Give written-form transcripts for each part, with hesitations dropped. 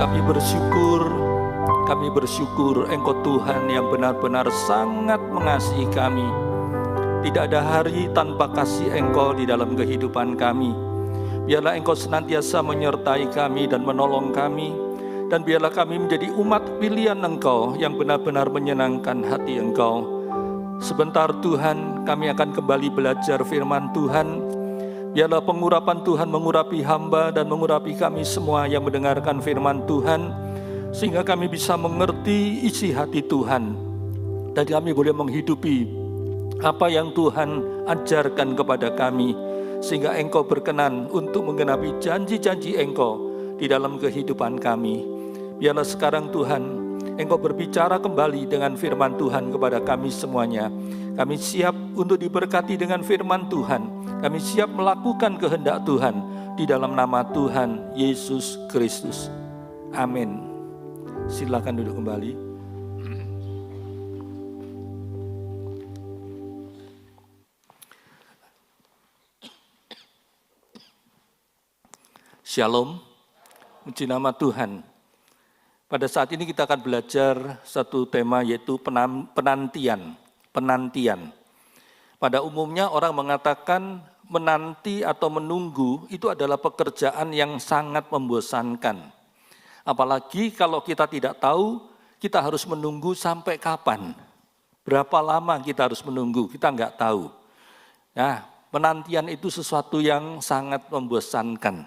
Kami bersyukur Engkau Tuhan yang benar-benar sangat mengasihi kami. Tidak ada hari tanpa kasih Engkau di dalam kehidupan kami. Biarlah Engkau senantiasa menyertai kami dan menolong kami. Dan biarlah kami menjadi umat pilihan Engkau yang benar-benar menyenangkan hati Engkau. Sebentar Tuhan, kami akan kembali belajar firman Tuhan. Biarlah pengurapan Tuhan mengurapi hamba dan mengurapi kami semua yang mendengarkan firman Tuhan, sehingga kami bisa mengerti isi hati Tuhan. Dan kami boleh menghidupi apa yang Tuhan ajarkan kepada kami, sehingga Engkau berkenan untuk menggenapi janji-janji Engkau di dalam kehidupan kami. Biarlah sekarang Tuhan, Engkau berbicara kembali dengan firman Tuhan kepada kami semuanya. Kami siap untuk diberkati dengan firman Tuhan. Kami siap melakukan kehendak Tuhan di dalam nama Tuhan Yesus Kristus. Amin. Silakan duduk kembali. Shalom, puji nama Tuhan. Pada saat ini kita akan belajar satu tema, yaitu penantian. Pada umumnya orang mengatakan menanti atau menunggu itu adalah pekerjaan yang sangat membosankan. Apalagi kalau kita tidak tahu kita harus menunggu sampai kapan. Berapa lama kita harus menunggu, kita nggak tahu. Nah, penantian itu sesuatu yang sangat membosankan.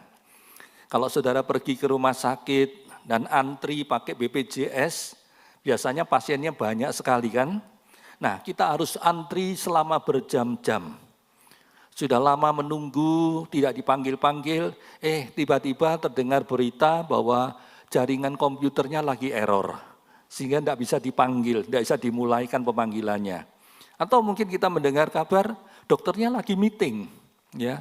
Kalau saudara pergi ke rumah sakit dan antri pakai BPJS, biasanya pasiennya banyak sekali kan? Nah, kita harus antri selama berjam-jam. Sudah lama menunggu, tidak dipanggil-panggil, tiba-tiba terdengar berita bahwa jaringan komputernya lagi error. Sehingga tidak bisa dipanggil, tidak bisa dimulaikan pemanggilannya. Atau mungkin kita mendengar kabar, dokternya lagi meeting, ya.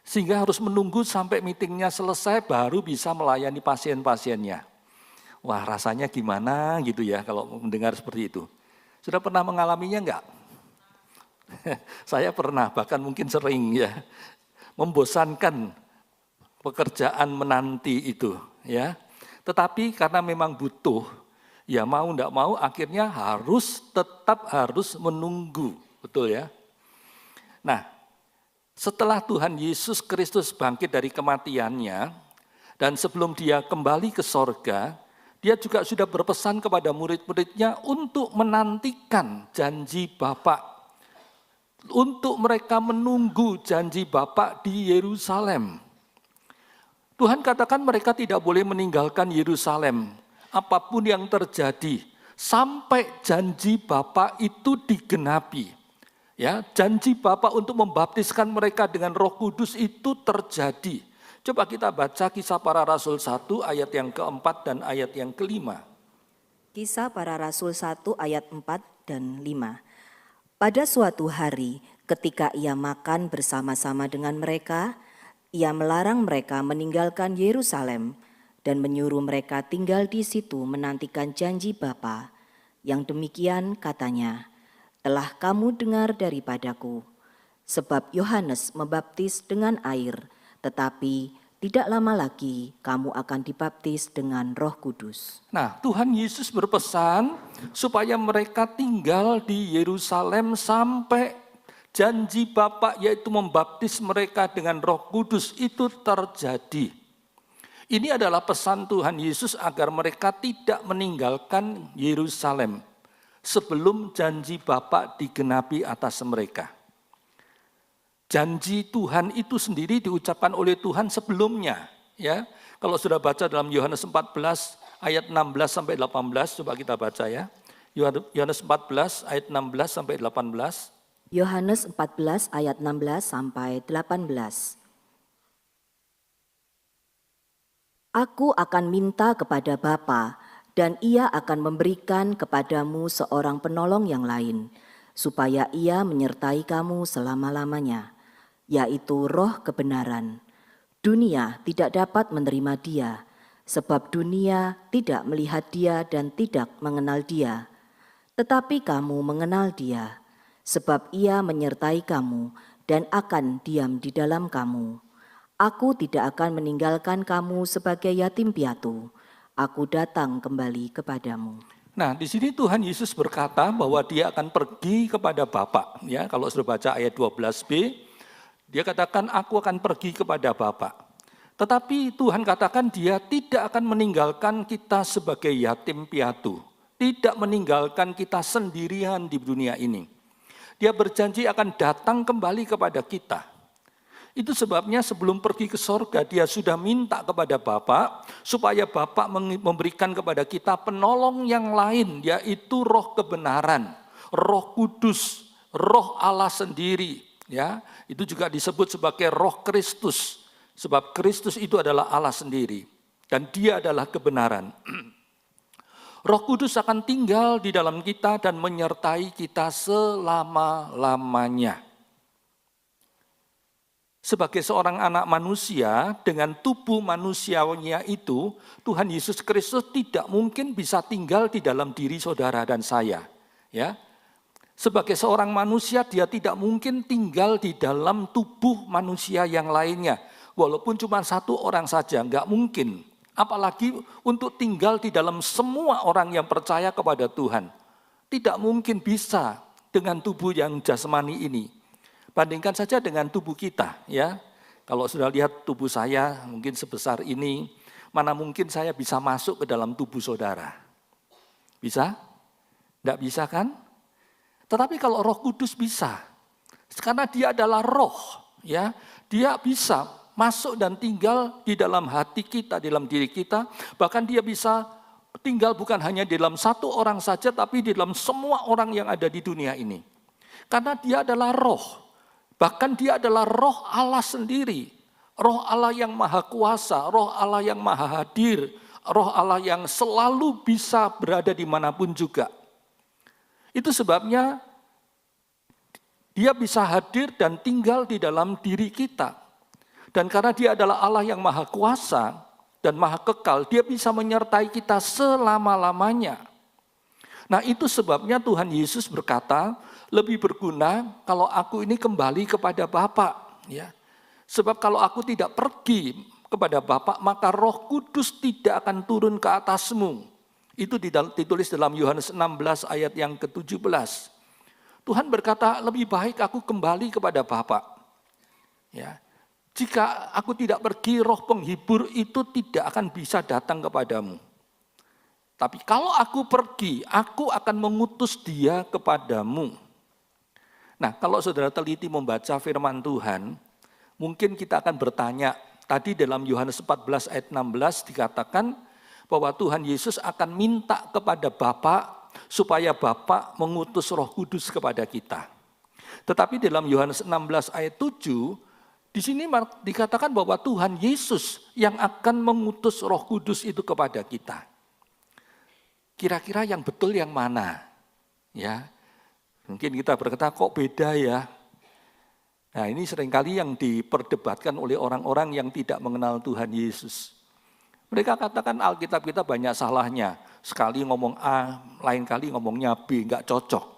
Sehingga harus menunggu sampai meetingnya selesai baru bisa melayani pasien-pasiennya. Wah, rasanya gimana gitu ya kalau mendengar seperti itu. Sudah pernah mengalaminya enggak? Saya pernah, bahkan mungkin sering ya. Membosankan pekerjaan menanti itu ya. Tetapi karena memang butuh, ya mau enggak mau akhirnya tetap harus menunggu, betul ya. Nah, setelah Tuhan Yesus Kristus bangkit dari kematiannya, dan sebelum dia kembali ke sorga, dia juga sudah berpesan kepada murid-muridnya untuk menantikan janji Bapa, untuk mereka menunggu janji Bapa di Yerusalem. Tuhan katakan mereka tidak boleh meninggalkan Yerusalem, apapun yang terjadi, sampai janji Bapa itu digenapi. Ya, janji Bapa untuk membaptiskan mereka dengan Roh Kudus itu terjadi. Coba kita baca Kisah Para Rasul 1 ayat yang keempat dan ayat yang kelima. Kisah Para Rasul 1 ayat 4 dan 5. Pada suatu hari ketika ia makan bersama-sama dengan mereka, ia melarang mereka meninggalkan Yerusalem dan menyuruh mereka tinggal di situ menantikan janji Bapa. Yang demikian katanya, telah kamu dengar daripadaku, sebab Yohanes membaptis dengan air, tetapi tidak lama lagi kamu akan dibaptis dengan Roh Kudus. Nah, Tuhan Yesus berpesan supaya mereka tinggal di Yerusalem sampai janji Bapa, yaitu membaptis mereka dengan Roh Kudus itu terjadi. Ini adalah pesan Tuhan Yesus agar mereka tidak meninggalkan Yerusalem sebelum janji Bapa digenapi atas mereka. Janji Tuhan itu sendiri diucapkan oleh Tuhan sebelumnya. Ya, kalau sudah baca dalam Yohanes 14 ayat 16 sampai 18, coba kita baca ya. Yohanes 14 ayat 16 sampai 18. Yohanes 14 ayat 16 sampai 18. Aku akan minta kepada Bapa, dan ia akan memberikan kepadamu seorang penolong yang lain, supaya ia menyertai kamu selama-lamanya, yaitu Roh kebenaran. Dunia tidak dapat menerima dia, sebab dunia tidak melihat dia dan tidak mengenal dia. Tetapi kamu mengenal dia, sebab ia menyertai kamu dan akan diam di dalam kamu. Aku tidak akan meninggalkan kamu sebagai yatim piatu. aku datang kembali kepadamu. Nah, di sini Tuhan Yesus berkata bahwa dia akan pergi kepada Bapa. Ya, kalau sudah baca ayat 12b, dia katakan aku akan pergi kepada Bapa. Tetapi Tuhan katakan dia tidak akan meninggalkan kita sebagai yatim piatu, tidak meninggalkan kita sendirian di dunia ini. Dia berjanji akan datang kembali kepada kita. Itu sebabnya sebelum pergi ke sorga, dia sudah minta kepada Bapa supaya Bapa memberikan kepada kita penolong yang lain, yaitu Roh kebenaran, Roh Kudus, Roh Allah sendiri. Ya, itu juga disebut sebagai Roh Kristus, sebab Kristus itu adalah Allah sendiri dan Dia adalah kebenaran. Roh Kudus akan tinggal di dalam kita dan menyertai kita selama-lamanya. Sebagai seorang anak manusia dengan tubuh manusianya itu, Tuhan Yesus Kristus tidak mungkin bisa tinggal di dalam diri saudara dan saya. Ya, sebagai seorang manusia dia tidak mungkin tinggal di dalam tubuh manusia yang lainnya. Walaupun cuma satu orang saja, enggak mungkin. Apalagi untuk tinggal di dalam semua orang yang percaya kepada Tuhan. Tidak mungkin bisa dengan tubuh yang jasmani ini. Bandingkan saja dengan tubuh kita, ya. Kalau sudah lihat tubuh saya mungkin sebesar ini, mana mungkin saya bisa masuk ke dalam tubuh saudara? Bisa? Tidak bisa kan? Tetapi kalau Roh Kudus bisa, karena dia adalah roh, ya. Dia bisa masuk dan tinggal di dalam hati kita, di dalam diri kita, bahkan dia bisa tinggal bukan hanya di dalam satu orang saja, tapi di dalam semua orang yang ada di dunia ini. Karena dia adalah roh. Bahkan dia adalah Roh Allah sendiri, Roh Allah yang maha kuasa, Roh Allah yang maha hadir, Roh Allah yang selalu bisa berada dimanapun juga. Itu sebabnya dia bisa hadir dan tinggal di dalam diri kita. Dan karena dia adalah Allah yang maha kuasa dan maha kekal, dia bisa menyertai kita selama-lamanya. Nah itu sebabnya Tuhan Yesus berkata, lebih berguna kalau aku ini kembali kepada Bapa, ya. Sebab kalau aku tidak pergi kepada Bapa, maka Roh Kudus tidak akan turun ke atasmu. Itu ditulis dalam Yohanes 16 ayat yang ke-17. Tuhan berkata, lebih baik aku kembali kepada Bapa. Ya. Jika aku tidak pergi, Roh penghibur itu tidak akan bisa datang kepadamu. Tapi kalau aku pergi, aku akan mengutus dia kepadamu. Nah, kalau saudara teliti membaca firman Tuhan, mungkin kita akan bertanya, tadi dalam Yohanes 14 ayat 16 dikatakan bahwa Tuhan Yesus akan minta kepada Bapa supaya Bapa mengutus Roh Kudus kepada kita. Tetapi dalam Yohanes 16 ayat 7, di sini dikatakan bahwa Tuhan Yesus yang akan mengutus Roh Kudus itu kepada kita. Kira-kira yang betul yang mana? Ya. Mungkin kita berkata kok beda ya. Nah ini seringkali yang diperdebatkan oleh orang-orang yang tidak mengenal Tuhan Yesus. Mereka katakan Alkitab kita banyak salahnya. Sekali ngomong A, lain kali ngomongnya B, enggak cocok.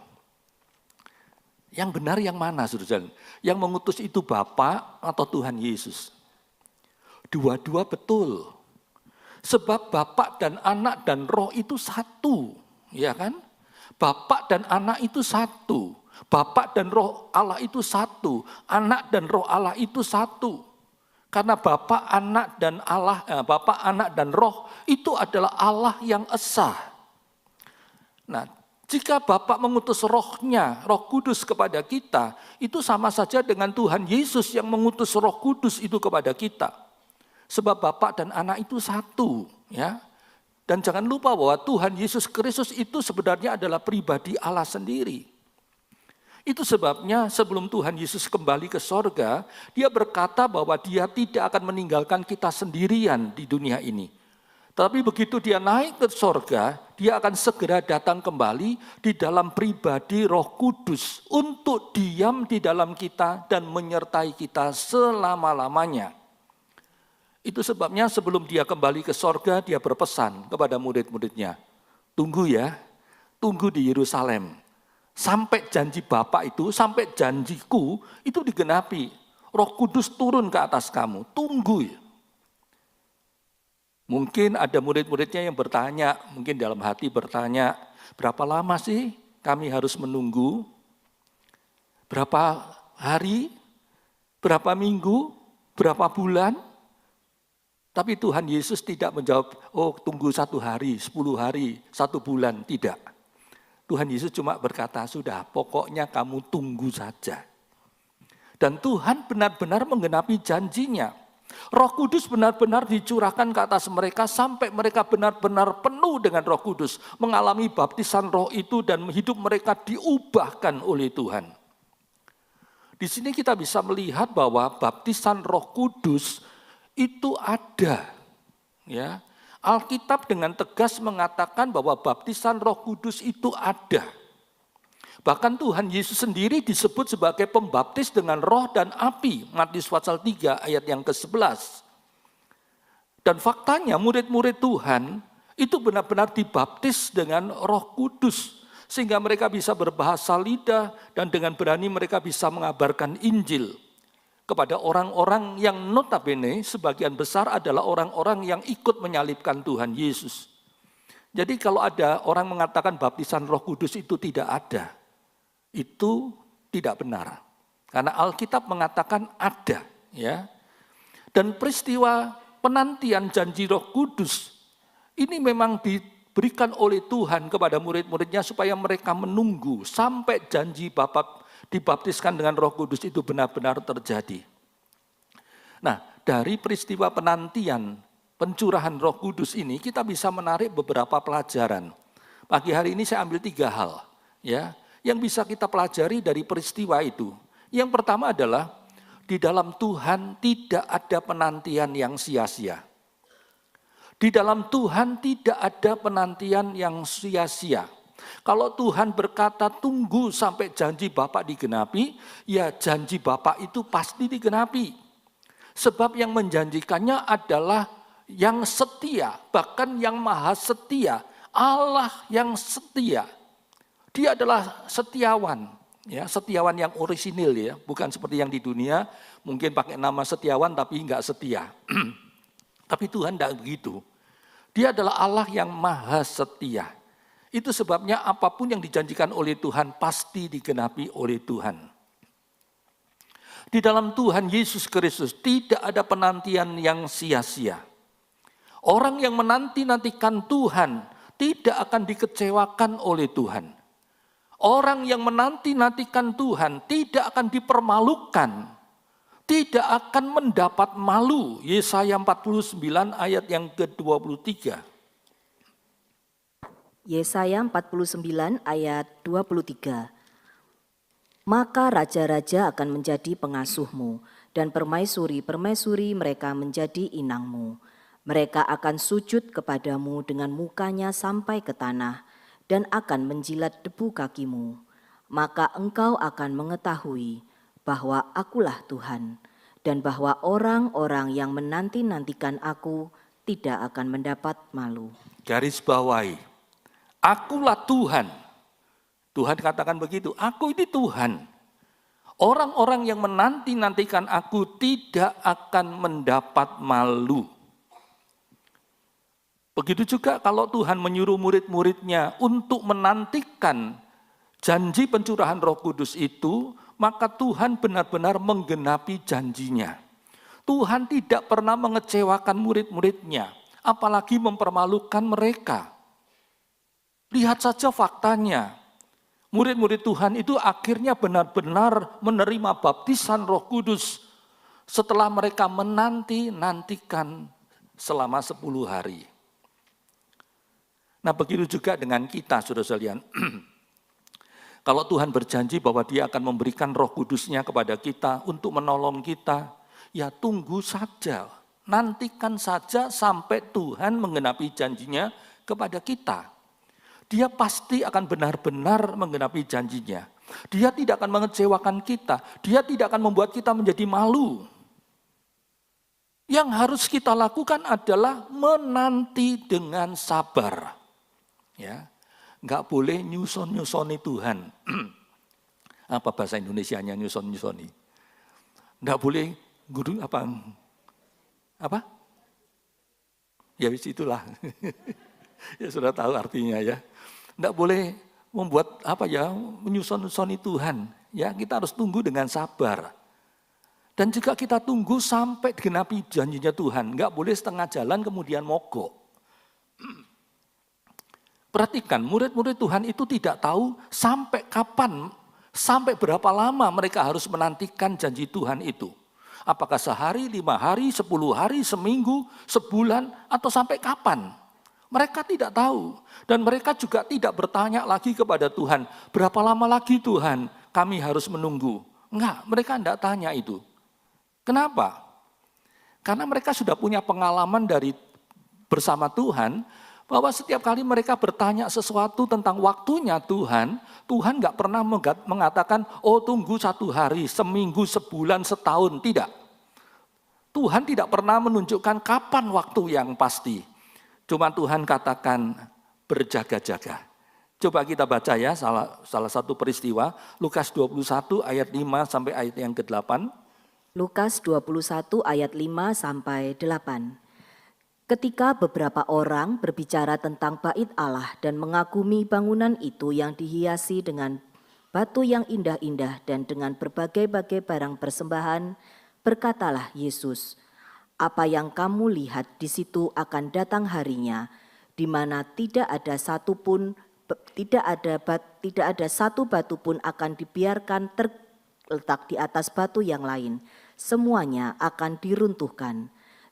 Yang benar yang mana saudara? Yang mengutus itu Bapa atau Tuhan Yesus? Dua-dua betul. Sebab Bapa dan Anak dan Roh itu satu, ya kan? Bapa dan Anak itu satu. Bapa dan Roh Allah itu satu. Anak dan Roh Allah itu satu. Karena Bapa, Anak dan Allah, Bapa, Anak dan Roh itu adalah Allah yang esa. Nah, jika Bapa mengutus Roh-Nya, Roh Kudus kepada kita, itu sama saja dengan Tuhan Yesus yang mengutus Roh Kudus itu kepada kita. Sebab Bapa dan Anak itu satu, ya. Dan jangan lupa bahwa Tuhan Yesus Kristus itu sebenarnya adalah pribadi Allah sendiri. Itu sebabnya sebelum Tuhan Yesus kembali ke sorga, dia berkata bahwa dia tidak akan meninggalkan kita sendirian di dunia ini. Tapi begitu dia naik ke sorga, dia akan segera datang kembali di dalam pribadi Roh Kudus untuk diam di dalam kita dan menyertai kita selama-lamanya. Itu sebabnya sebelum dia kembali ke sorga, dia berpesan kepada murid-muridnya, tunggu ya, tunggu di Yerusalem. Sampai janji Bapa itu, sampai janjiku itu digenapi. Roh Kudus turun ke atas kamu, tunggu ya. Mungkin ada murid-muridnya yang bertanya, mungkin dalam hati bertanya, berapa lama sih kami harus menunggu? Berapa hari? Berapa minggu? Berapa bulan? Tapi Tuhan Yesus tidak menjawab, oh tunggu 1 hari, 10 hari, 1 bulan. Tidak. Tuhan Yesus cuma berkata, sudah pokoknya kamu tunggu saja. Dan Tuhan benar-benar menggenapi janjinya. Roh Kudus benar-benar dicurahkan ke atas mereka sampai mereka benar-benar penuh dengan Roh Kudus. Mengalami baptisan roh itu dan hidup mereka diubahkan oleh Tuhan. Di sini kita bisa melihat bahwa baptisan Roh Kudus itu ada. Ya, Alkitab dengan tegas mengatakan bahwa baptisan Roh Kudus itu ada. Bahkan Tuhan Yesus sendiri disebut sebagai pembaptis dengan roh dan api. Matius pasal 3 ayat yang ke-11. Dan faktanya murid-murid Tuhan itu benar-benar dibaptis dengan Roh Kudus. Sehingga mereka bisa berbahasa lidah dan dengan berani mereka bisa mengabarkan Injil. Kepada orang-orang yang notabene sebagian besar adalah orang-orang yang ikut menyalibkan Tuhan Yesus. Jadi kalau ada orang mengatakan baptisan Roh Kudus itu tidak ada, itu tidak benar. Karena Alkitab mengatakan ada, ya. Dan peristiwa penantian janji Roh Kudus ini memang diberikan oleh Tuhan kepada murid-muridnya supaya mereka menunggu sampai janji Bapa dibaptiskan dengan Roh Kudus itu benar-benar terjadi. Nah, dari peristiwa penantian pencurahan Roh Kudus ini kita bisa menarik beberapa pelajaran. Pagi hari ini saya ambil 3 hal, ya, yang bisa kita pelajari dari peristiwa itu. Yang pertama adalah di dalam Tuhan tidak ada penantian yang sia-sia. Di dalam Tuhan tidak ada penantian yang sia-sia. Kalau Tuhan berkata tunggu sampai janji Bapa digenapi, ya janji Bapa itu pasti digenapi. Sebab yang menjanjikannya adalah yang setia, bahkan yang maha setia, Allah yang setia. Dia adalah setiawan, ya, setiawan yang orisinil, ya, bukan seperti yang di dunia, mungkin pakai nama setiawan tapi enggak setia. Tapi Tuhan tidak begitu. Dia adalah Allah yang maha setia. Itu sebabnya apapun yang dijanjikan oleh Tuhan pasti digenapi oleh Tuhan. Di dalam Tuhan Yesus Kristus tidak ada penantian yang sia-sia. Orang yang menanti-nantikan Tuhan tidak akan dikecewakan oleh Tuhan. Orang yang menanti-nantikan Tuhan tidak akan dipermalukan, tidak akan mendapat malu. Yesaya 49 ayat yang ke-23. Yesaya 49 ayat 23. Maka raja-raja akan menjadi pengasuhmu dan permaisuri-permaisuri mereka menjadi inangmu. Mereka akan sujud kepadamu dengan mukanya sampai ke tanah dan akan menjilat debu kakimu. Maka engkau akan mengetahui bahwa akulah Tuhan dan bahwa orang-orang yang menanti-nantikan aku tidak akan mendapat malu. Garis bawahi, akulah Tuhan. Tuhan katakan begitu, aku ini Tuhan. Orang-orang yang menanti-nantikan aku tidak akan mendapat malu. Begitu juga kalau Tuhan menyuruh murid-muridnya untuk menantikan janji pencurahan Roh Kudus itu, maka Tuhan benar-benar menggenapi janjinya. Tuhan tidak pernah mengecewakan murid-muridnya, apalagi mempermalukan mereka. Lihat saja faktanya. Murid-murid Tuhan itu akhirnya benar-benar menerima baptisan Roh Kudus setelah mereka menanti-nantikan selama 10 hari. Nah, begitu juga dengan kita, saudara sekalian. Kalau Tuhan berjanji bahwa Dia akan memberikan Roh Kudus-Nya kepada kita untuk menolong kita, ya tunggu saja, nantikan saja sampai Tuhan menggenapi janjinya kepada kita. Dia pasti akan benar-benar menggenapi janjinya. Dia tidak akan mengecewakan kita, Dia tidak akan membuat kita menjadi malu. Yang harus kita lakukan adalah menanti dengan sabar. Ya, nggak boleh nyuson-nyusoni Tuhan. Apa bahasa Indonesianya nyuson-nyusoni? Nggak boleh guru apa? Ya itulah. Ya sudah tahu artinya ya. Tidak boleh membuat menyusun-susoni Tuhan. Ya, kita harus tunggu dengan sabar. Dan juga kita tunggu sampai digenapi janjinya Tuhan. Enggak boleh setengah jalan kemudian mogok. Perhatikan, murid-murid Tuhan itu tidak tahu sampai kapan, sampai berapa lama mereka harus menantikan janji Tuhan itu. Apakah sehari, 5 hari, 10 hari, seminggu, sebulan, atau sampai kapan? Mereka tidak tahu. Dan mereka juga tidak bertanya lagi kepada Tuhan, berapa lama lagi Tuhan kami harus menunggu? Enggak, mereka tidak tanya itu. Kenapa? Karena mereka sudah punya pengalaman dari bersama Tuhan, bahwa setiap kali mereka bertanya sesuatu tentang waktunya Tuhan, Tuhan nggak pernah mengatakan, oh tunggu 1 hari, seminggu, sebulan, setahun, tidak. Tuhan tidak pernah menunjukkan kapan waktu yang pasti. Cuma Tuhan katakan berjaga-jaga. Coba kita baca ya salah satu peristiwa, Lukas 21 ayat 5 sampai ayat yang ke-8. Lukas 21 ayat 5 sampai 8. Ketika beberapa orang berbicara tentang bait Allah dan mengagumi bangunan itu yang dihiasi dengan batu yang indah-indah dan dengan berbagai-bagai barang persembahan, berkatalah Yesus, "Apa yang kamu lihat di situ akan datang harinya, di mana tidak ada satu batu pun akan dibiarkan terletak di atas batu yang lain. Semuanya akan diruntuhkan."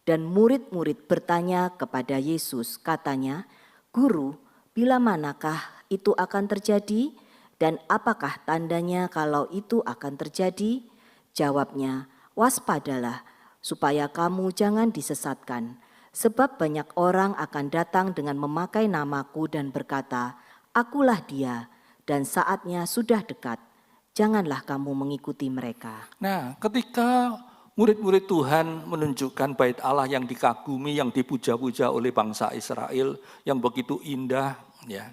Dan murid-murid bertanya kepada Yesus, katanya, "Guru, bila manakah itu akan terjadi? Dan apakah tandanya kalau itu akan terjadi?" Jawabnya, "Waspadalah, supaya kamu jangan disesatkan. Sebab banyak orang akan datang dengan memakai namaku dan berkata, 'Akulah dia,' dan saatnya sudah dekat. Janganlah kamu mengikuti mereka." Nah, ketika murid-murid Tuhan menunjukkan bait Allah yang dikagumi, yang dipuja-puja oleh bangsa Israel, yang begitu indah, ya.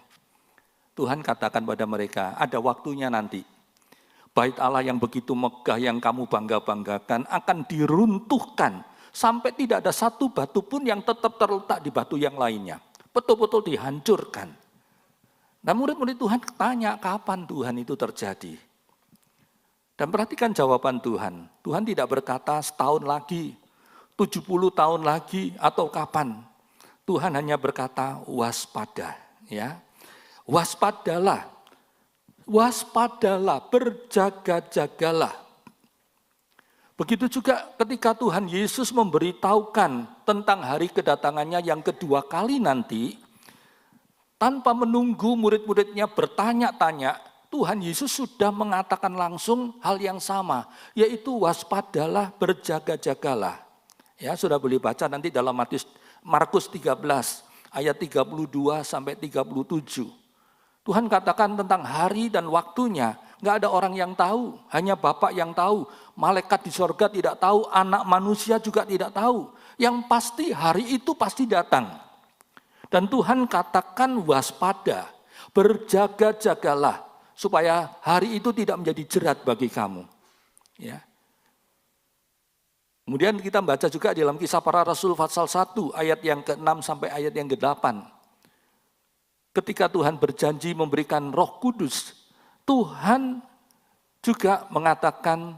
Tuhan katakan pada mereka, ada waktunya nanti. Bait Allah yang begitu megah, yang kamu bangga-banggakan, akan diruntuhkan. Sampai tidak ada satu batu pun yang tetap terletak di batu yang lainnya. Betul-betul dihancurkan. Nah, murid-murid Tuhan tanya, kapan Tuhan itu terjadi? Dan perhatikan jawaban Tuhan. Tuhan tidak berkata setahun lagi, 70 tahun lagi, atau kapan. Tuhan hanya berkata waspada. Ya. Waspadalah, waspadalah, berjaga-jagalah. Begitu juga ketika Tuhan Yesus memberitahukan tentang hari kedatangannya yang kedua kali nanti, tanpa menunggu murid-muridnya bertanya-tanya, Tuhan Yesus sudah mengatakan langsung hal yang sama, yaitu waspadalah, berjaga-jagalah. Ya, sudah boleh baca nanti dalam Markus 13 ayat 32 sampai 37. Tuhan katakan tentang hari dan waktunya, enggak ada orang yang tahu, hanya Bapa yang tahu. Malaikat di sorga tidak tahu, anak manusia juga tidak tahu. Yang pasti hari itu pasti datang. Dan Tuhan katakan waspada, berjaga-jagalah, supaya hari itu tidak menjadi jerat bagi kamu. Ya. Kemudian kita baca juga dalam Kisah Para Rasul pasal 1 ayat yang ke-6 sampai ayat yang ke-8. Ketika Tuhan berjanji memberikan Roh Kudus, Tuhan juga mengatakan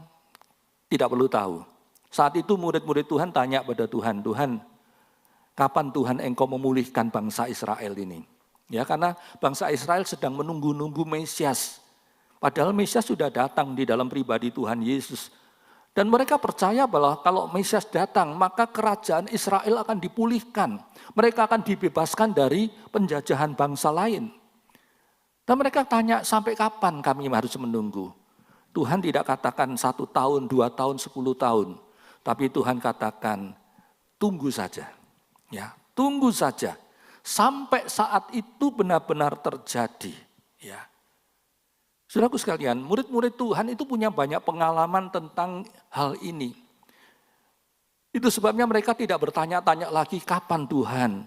tidak perlu tahu. Saat itu murid-murid Tuhan tanya pada Tuhan, "Tuhan, kapan Tuhan Engkau memulihkan bangsa Israel ini?" Ya, karena bangsa Israel sedang menunggu-nunggu Mesias. Padahal Mesias sudah datang di dalam pribadi Tuhan Yesus. Dan mereka percaya bahwa kalau Mesias datang, maka kerajaan Israel akan dipulihkan. Mereka akan dibebaskan dari penjajahan bangsa lain. Dan mereka tanya, sampai kapan kami harus menunggu? Tuhan tidak katakan 1 tahun, 2 tahun, 10 tahun. Tapi Tuhan katakan, tunggu saja. Ya, tunggu saja. Sampai saat itu benar-benar terjadi. Ya. Saudaraku sekalian, murid-murid Tuhan itu punya banyak pengalaman tentang hal ini. Itu sebabnya mereka tidak bertanya-tanya lagi kapan Tuhan.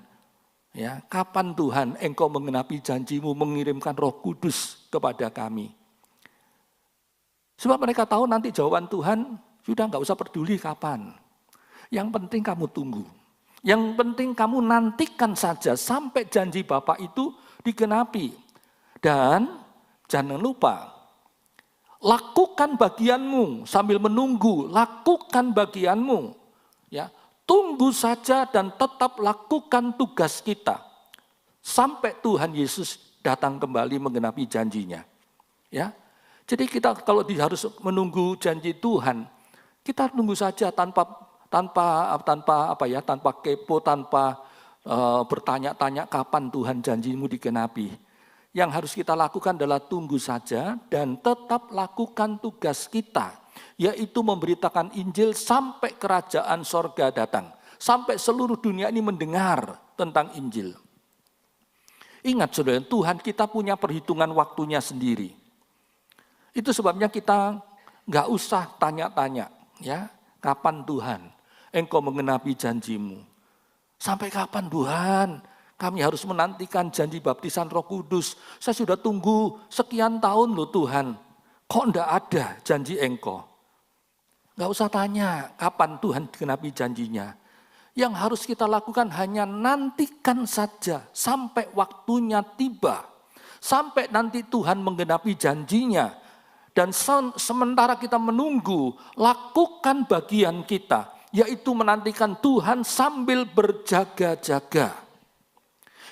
Ya, kapan Tuhan Engkau menggenapi janjimu mengirimkan Roh Kudus kepada kami. Sebab mereka tahu nanti jawaban Tuhan sudah enggak usah peduli kapan. Yang penting kamu tunggu. Yang penting kamu nantikan saja sampai janji Bapa itu digenapi. Dan jangan lupa, lakukan bagianmu sambil menunggu, lakukan bagianmu. Ya, tunggu saja dan tetap lakukan tugas kita sampai Tuhan Yesus datang kembali menggenapi janjinya. Ya, jadi kita kalau harus menunggu janji Tuhan, kita tunggu saja tanpa kepo, tanpa bertanya-tanya kapan Tuhan janjimu digenapi. Yang harus kita lakukan adalah tunggu saja dan tetap lakukan tugas kita, yaitu memberitakan Injil sampai kerajaan sorga datang, sampai seluruh dunia ini mendengar tentang Injil. Ingat saudara, Tuhan kita punya perhitungan waktunya sendiri. Itu sebabnya kita nggak usah tanya-tanya, ya, kapan Tuhan Engkau mengenapi janjimu? Sampai kapan Tuhan? Kami harus menantikan janji baptisan Roh Kudus. Saya sudah tunggu sekian tahun loh Tuhan. Kok enggak ada janji Engkau? Enggak usah tanya kapan Tuhan genapi janjinya. Yang harus kita lakukan hanya nantikan saja sampai waktunya tiba. Sampai nanti Tuhan menggenapi janjinya. Dan sementara kita menunggu, lakukan bagian kita, yaitu menantikan Tuhan sambil berjaga-jaga.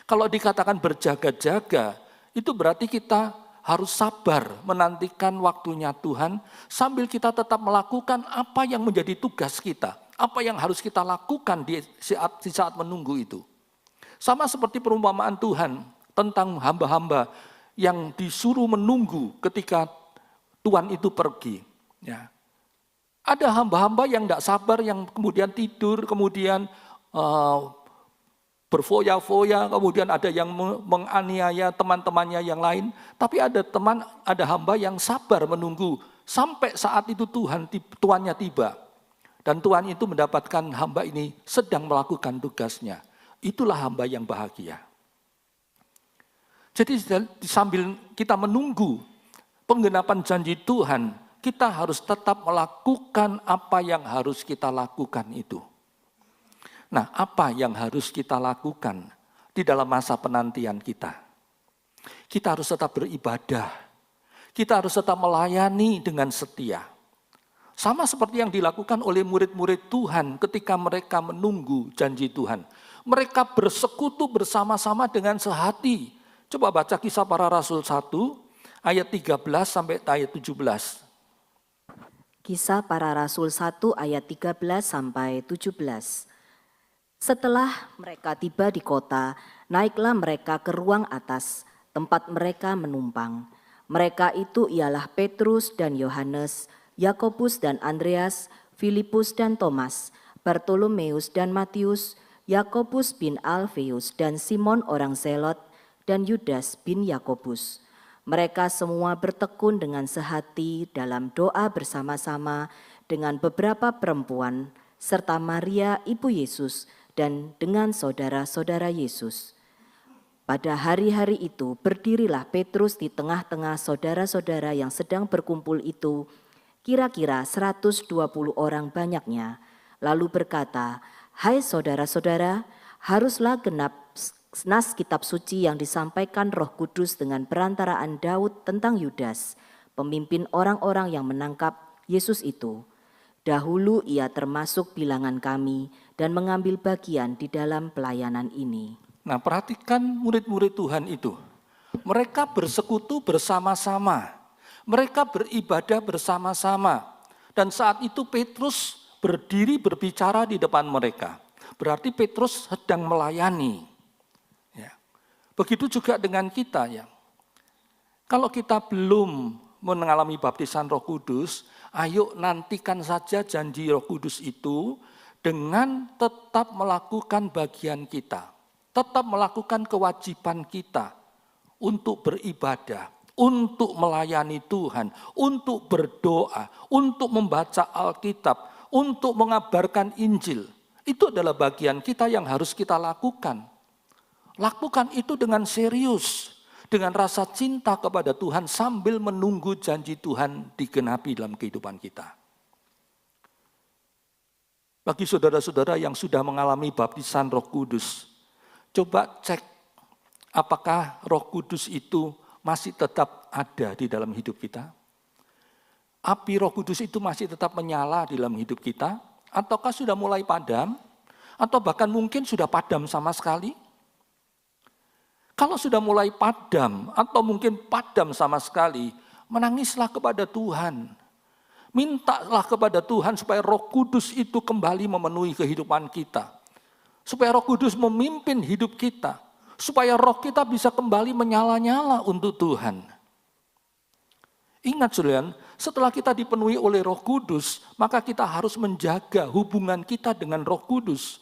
Kalau dikatakan berjaga-jaga, itu berarti kita harus sabar menantikan waktunya Tuhan, sambil kita tetap melakukan apa yang menjadi tugas kita, apa yang harus kita lakukan di saat menunggu itu. Sama seperti perumpamaan Tuhan tentang hamba-hamba yang disuruh menunggu ketika Tuhan itu pergi. Ya. Ada hamba-hamba yang tidak sabar, yang kemudian tidur, kemudian berfoya-foya, kemudian ada yang menganiaya teman-temannya yang lain. Tapi ada hamba yang sabar menunggu sampai saat itu Tuannya tiba. Dan Tuhan itu mendapatkan hamba ini sedang melakukan tugasnya. Itulah hamba yang bahagia. Jadi sambil kita menunggu penggenapan janji Tuhan, kita harus tetap melakukan apa yang harus kita lakukan itu. Nah, apa yang harus kita lakukan di dalam masa penantian kita? Kita harus tetap beribadah. Kita harus tetap melayani dengan setia. Sama seperti yang dilakukan oleh murid-murid Tuhan ketika mereka menunggu janji Tuhan. Mereka bersekutu bersama-sama dengan sehati. Coba baca Kisah Para Rasul 1 ayat 13 sampai ayat 17. Kisah Para Rasul 1 ayat 13 sampai 17. Setelah mereka tiba di kota, naiklah mereka ke ruang atas, tempat mereka menumpang. Mereka itu ialah Petrus dan Yohanes, Yakobus dan Andreas, Filipus dan Thomas, Bartolomeus dan Matius, Yakobus bin Alfeus dan Simon orang Zelot, dan Yudas bin Yakobus. Mereka semua bertekun dengan sehati dalam doa bersama-sama dengan beberapa perempuan, serta Maria ibu Yesus, dan dengan saudara-saudara Yesus. Pada hari-hari itu berdirilah Petrus di tengah-tengah saudara-saudara yang sedang berkumpul itu, kira-kira 120 orang banyaknya, lalu berkata, "Hai saudara-saudara, haruslah genap nas kitab suci yang disampaikan Roh Kudus dengan perantaraan Daud tentang Yudas, pemimpin orang-orang yang menangkap Yesus itu. Dahulu ia termasuk bilangan kami dan mengambil bagian di dalam pelayanan ini." Nah, perhatikan murid-murid Tuhan itu. Mereka bersekutu bersama-sama. Mereka beribadah bersama-sama. Dan saat itu Petrus berdiri berbicara di depan mereka. Berarti Petrus sedang melayani. Ya. Begitu juga dengan kita, ya. Kalau kita belum mengalami baptisan Roh Kudus, ayo nantikan saja janji Roh Kudus itu dengan tetap melakukan bagian kita. Tetap melakukan kewajiban kita untuk beribadah, untuk melayani Tuhan, untuk berdoa, untuk membaca Alkitab, untuk mengabarkan Injil. Itu adalah bagian kita yang harus kita lakukan. Lakukan itu dengan serius, dengan rasa cinta kepada Tuhan sambil menunggu janji Tuhan digenapi dalam kehidupan kita. Bagi saudara-saudara yang sudah mengalami baptisan Roh Kudus, coba cek apakah Roh Kudus itu masih tetap ada di dalam hidup kita? Api Roh Kudus itu masih tetap menyala di dalam hidup kita? Ataukah sudah mulai padam? Atau bahkan mungkin sudah padam sama sekali? Kalau sudah mulai padam atau mungkin padam sama sekali, menangislah kepada Tuhan. Mintalah kepada Tuhan supaya Roh Kudus itu kembali memenuhi kehidupan kita. Supaya Roh Kudus memimpin hidup kita. Supaya roh kita bisa kembali menyala-nyala untuk Tuhan. Ingat saudara, setelah kita dipenuhi oleh Roh Kudus, maka kita harus menjaga hubungan kita dengan Roh Kudus.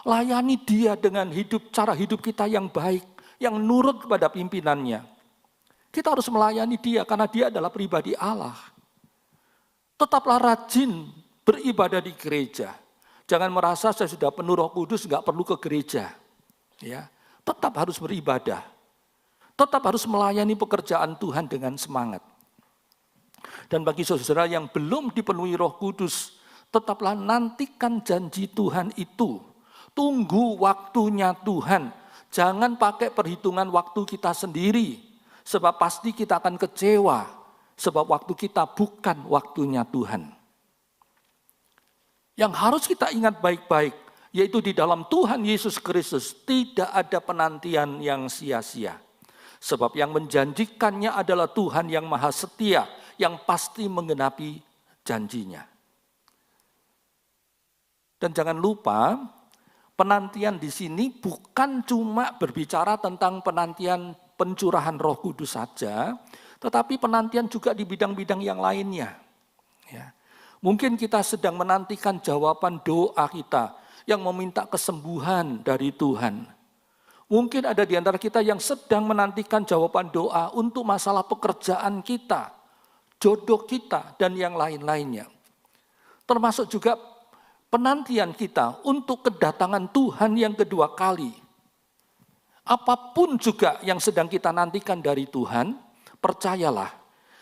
Layani Dia dengan cara hidup kita yang baik, yang nurut kepada pimpinannya. Kita harus melayani Dia karena Dia adalah pribadi Allah. Tetaplah rajin beribadah di gereja. Jangan merasa saya sudah penuh Roh Kudus, nggak perlu ke gereja. Ya, tetap harus beribadah. Tetap harus melayani pekerjaan Tuhan dengan semangat. Dan bagi saudara yang belum dipenuhi Roh Kudus, tetaplah nantikan janji Tuhan itu. Tunggu waktunya Tuhan. Jangan pakai perhitungan waktu kita sendiri. Sebab pasti kita akan kecewa. Sebab waktu kita bukan waktunya Tuhan. Yang harus kita ingat baik-baik, yaitu di dalam Tuhan Yesus Kristus tidak ada penantian yang sia-sia. Sebab yang menjanjikannya adalah Tuhan yang maha setia, yang pasti menggenapi janjinya. Dan jangan lupa, penantian di sini bukan cuma berbicara tentang penantian pencurahan Roh Kudus saja, tetapi penantian juga di bidang-bidang yang lainnya. Ya. Mungkin kita sedang menantikan jawaban doa kita yang meminta kesembuhan dari Tuhan. Mungkin ada di antara kita yang sedang menantikan jawaban doa untuk masalah pekerjaan kita, jodoh kita, dan yang lain-lainnya. Termasuk juga penantian kita untuk kedatangan Tuhan yang kedua kali. Apapun juga yang sedang kita nantikan dari Tuhan, percayalah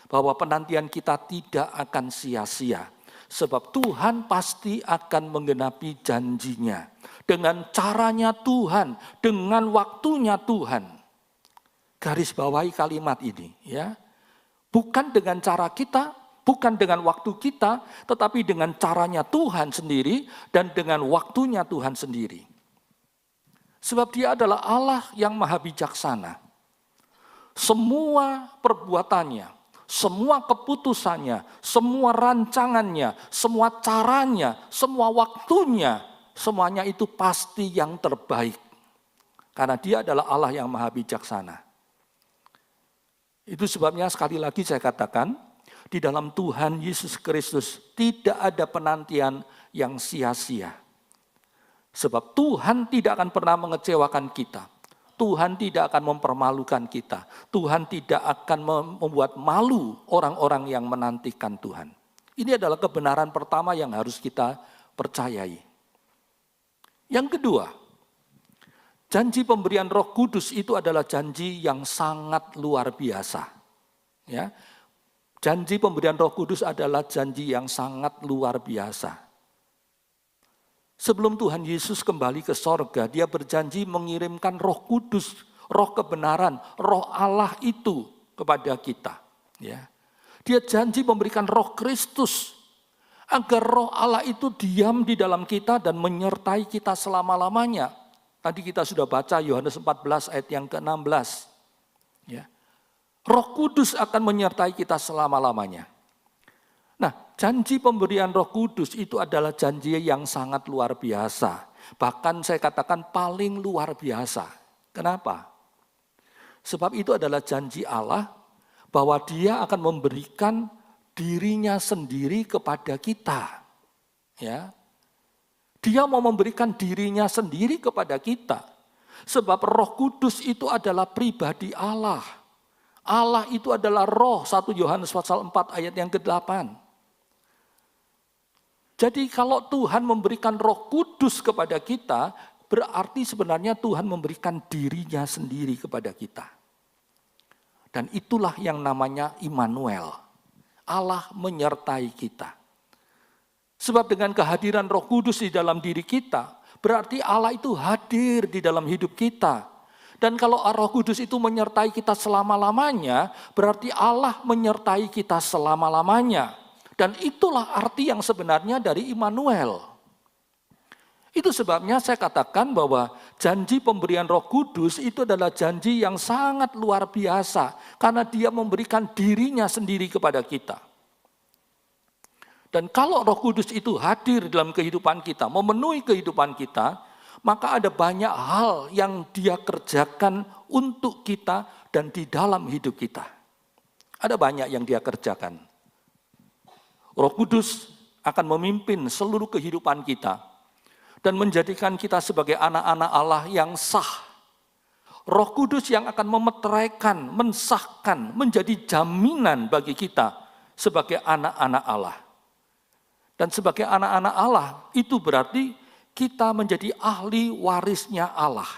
bahwa penantian kita tidak akan sia-sia. Sebab Tuhan pasti akan menggenapi janjinya. Dengan caranya Tuhan, dengan waktunya Tuhan. Garis bawahi kalimat ini. Ya. Bukan dengan cara kita, bukan dengan waktu kita, tetapi dengan caranya Tuhan sendiri dan dengan waktunya Tuhan sendiri. Sebab Dia adalah Allah yang maha bijaksana. Semua perbuatannya, semua keputusannya, semua rancangannya, semua caranya, semua waktunya, semuanya itu pasti yang terbaik. Karena Dia adalah Allah yang maha bijaksana. Itu sebabnya sekali lagi saya katakan, di dalam Tuhan Yesus Kristus tidak ada penantian yang sia-sia. Sebab Tuhan tidak akan pernah mengecewakan kita. Tuhan tidak akan mempermalukan kita. Tuhan tidak akan membuat malu orang-orang yang menantikan Tuhan. Ini adalah kebenaran pertama yang harus kita percayai. Yang kedua, janji pemberian Roh Kudus itu adalah janji yang sangat luar biasa. Ya, janji pemberian Roh Kudus adalah janji yang sangat luar biasa. Sebelum Tuhan Yesus kembali ke sorga, Dia berjanji mengirimkan Roh Kudus, Roh kebenaran, Roh Allah itu kepada kita. Ya. Dia janji memberikan Roh Kristus, agar Roh Allah itu diam di dalam kita dan menyertai kita selama-lamanya. Tadi kita sudah baca Yohanes 14 ayat yang ke-16. Ya. Roh Kudus akan menyertai kita selama-lamanya. Nah, janji pemberian Roh Kudus itu adalah janji yang sangat luar biasa. Bahkan saya katakan paling luar biasa. Kenapa? Sebab itu adalah janji Allah bahwa Dia akan memberikan dirinya sendiri kepada kita. Ya. Dia mau memberikan dirinya sendiri kepada kita. Sebab Roh Kudus itu adalah pribadi Allah. Allah itu adalah roh, 1 Yohanes pasal 4 ayat yang ke-8. Jadi kalau Tuhan memberikan Roh Kudus kepada kita, berarti sebenarnya Tuhan memberikan dirinya sendiri kepada kita. Dan itulah yang namanya Immanuel. Allah menyertai kita. Sebab dengan kehadiran Roh Kudus di dalam diri kita, berarti Allah itu hadir di dalam hidup kita. Dan kalau Roh Kudus itu menyertai kita selama-lamanya, berarti Allah menyertai kita selama-lamanya. Dan itulah arti yang sebenarnya dari Immanuel. Itu sebabnya saya katakan bahwa janji pemberian Roh Kudus itu adalah janji yang sangat luar biasa. Karena dia memberikan dirinya sendiri kepada kita. Dan kalau Roh Kudus itu hadir dalam kehidupan kita, memenuhi kehidupan kita, maka ada banyak hal yang dia kerjakan untuk kita dan di dalam hidup kita. Ada banyak yang dia kerjakan. Roh Kudus akan memimpin seluruh kehidupan kita dan menjadikan kita sebagai anak-anak Allah yang sah. Roh Kudus yang akan memeteraikan, mensahkan, menjadi jaminan bagi kita sebagai anak-anak Allah. Dan sebagai anak-anak Allah itu berarti kita menjadi ahli warisnya Allah.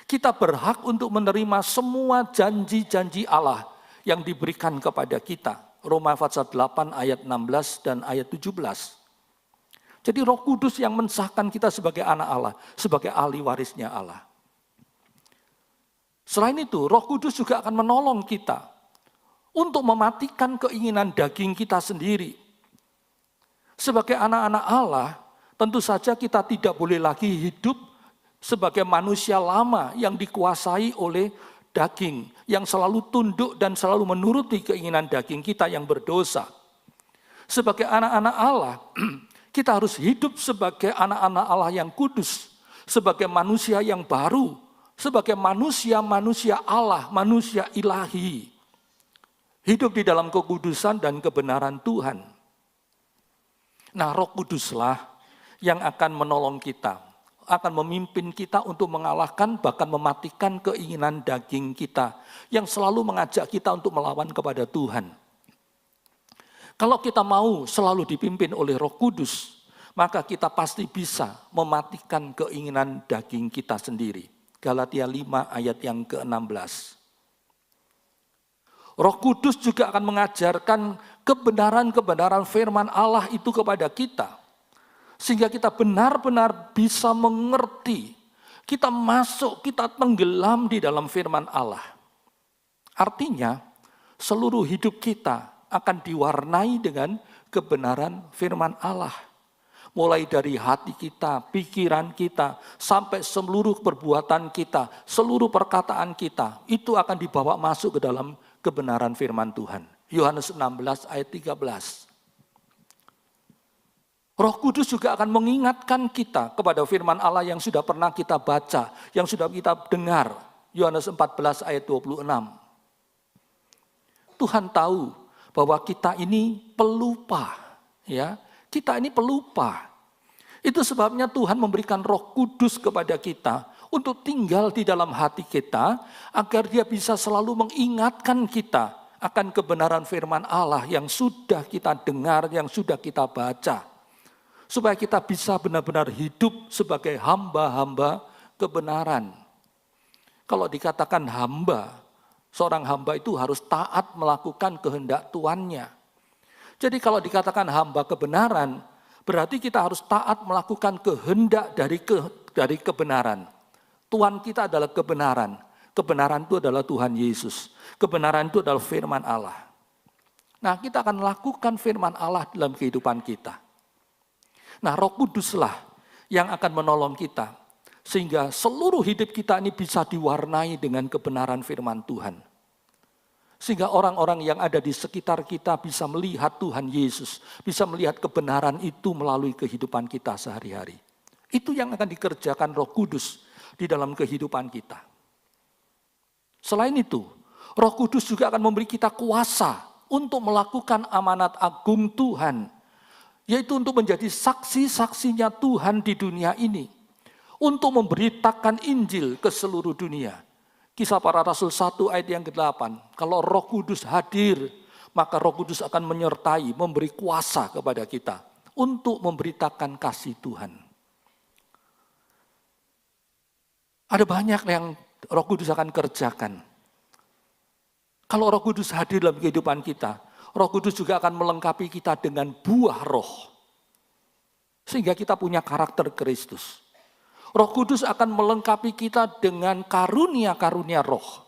Kita berhak untuk menerima semua janji-janji Allah yang diberikan kepada kita. Roma pasal 8 ayat 16 dan ayat 17. Jadi Roh Kudus yang mensahkan kita sebagai anak Allah, sebagai ahli warisnya Allah. Selain itu, Roh Kudus juga akan menolong kita untuk mematikan keinginan daging kita sendiri. Sebagai anak-anak Allah, tentu saja kita tidak boleh lagi hidup sebagai manusia lama yang dikuasai oleh daging, yang selalu tunduk dan selalu menuruti keinginan daging kita yang berdosa. Sebagai anak-anak Allah, kita harus hidup sebagai anak-anak Allah yang kudus, sebagai manusia yang baru, sebagai manusia-manusia Allah, manusia ilahi. Hidup di dalam kekudusan dan kebenaran Tuhan. Nah, Roh Kuduslah yang akan menolong kita, akan memimpin kita untuk mengalahkan bahkan mematikan keinginan daging kita yang selalu mengajak kita untuk melawan kepada Tuhan. Kalau kita mau selalu dipimpin oleh Roh Kudus, maka kita pasti bisa mematikan keinginan daging kita sendiri. Galatia 5 ayat yang ke-16. Roh Kudus juga akan mengajarkan kebenaran-kebenaran firman Allah itu kepada kita. Sehingga kita benar-benar bisa mengerti. Kita masuk, kita tenggelam di dalam firman Allah. Artinya, seluruh hidup kita akan diwarnai dengan kebenaran firman Allah. Mulai dari hati kita, pikiran kita, sampai seluruh perbuatan kita, seluruh perkataan kita, itu akan dibawa masuk ke dalam kebenaran firman Tuhan. Yohanes 16 ayat 13. Roh Kudus juga akan mengingatkan kita kepada firman Allah yang sudah pernah kita baca, yang sudah kita dengar. Yohanes 14 ayat 26. Tuhan tahu bahwa kita ini pelupa, ya. Kita ini pelupa. Itu sebabnya Tuhan memberikan Roh Kudus kepada kita untuk tinggal di dalam hati kita agar dia bisa selalu mengingatkan kita akan kebenaran firman Allah yang sudah kita dengar, yang sudah kita baca. Supaya kita bisa benar-benar hidup sebagai hamba-hamba kebenaran. Kalau dikatakan hamba, seorang hamba itu harus taat melakukan kehendak tuannya. Jadi kalau dikatakan hamba kebenaran, berarti kita harus taat melakukan kehendak dari kebenaran. Tuhan kita adalah kebenaran. Kebenaran itu adalah Tuhan Yesus. Kebenaran itu adalah firman Allah. Nah, kita akan lakukan firman Allah dalam kehidupan kita. Nah, Roh Kuduslah yang akan menolong kita. Sehingga seluruh hidup kita ini bisa diwarnai dengan kebenaran firman Tuhan. Sehingga orang-orang yang ada di sekitar kita bisa melihat Tuhan Yesus. Bisa melihat kebenaran itu melalui kehidupan kita sehari-hari. Itu yang akan dikerjakan Roh Kudus di dalam kehidupan kita. Selain itu, Roh Kudus juga akan memberi kita kuasa untuk melakukan amanat agung Tuhan. Yaitu untuk menjadi saksi-saksinya Tuhan di dunia ini. Untuk memberitakan Injil ke seluruh dunia. Kisah Para Rasul 1 ayat yang ke-8. Kalau Roh Kudus hadir, maka Roh Kudus akan menyertai, memberi kuasa kepada kita. Untuk memberitakan kasih Tuhan. Ada banyak yang Roh Kudus akan kerjakan. Kalau Roh Kudus hadir dalam kehidupan kita, Roh Kudus juga akan melengkapi kita dengan buah roh. Sehingga kita punya karakter Kristus. Roh Kudus akan melengkapi kita dengan karunia-karunia roh.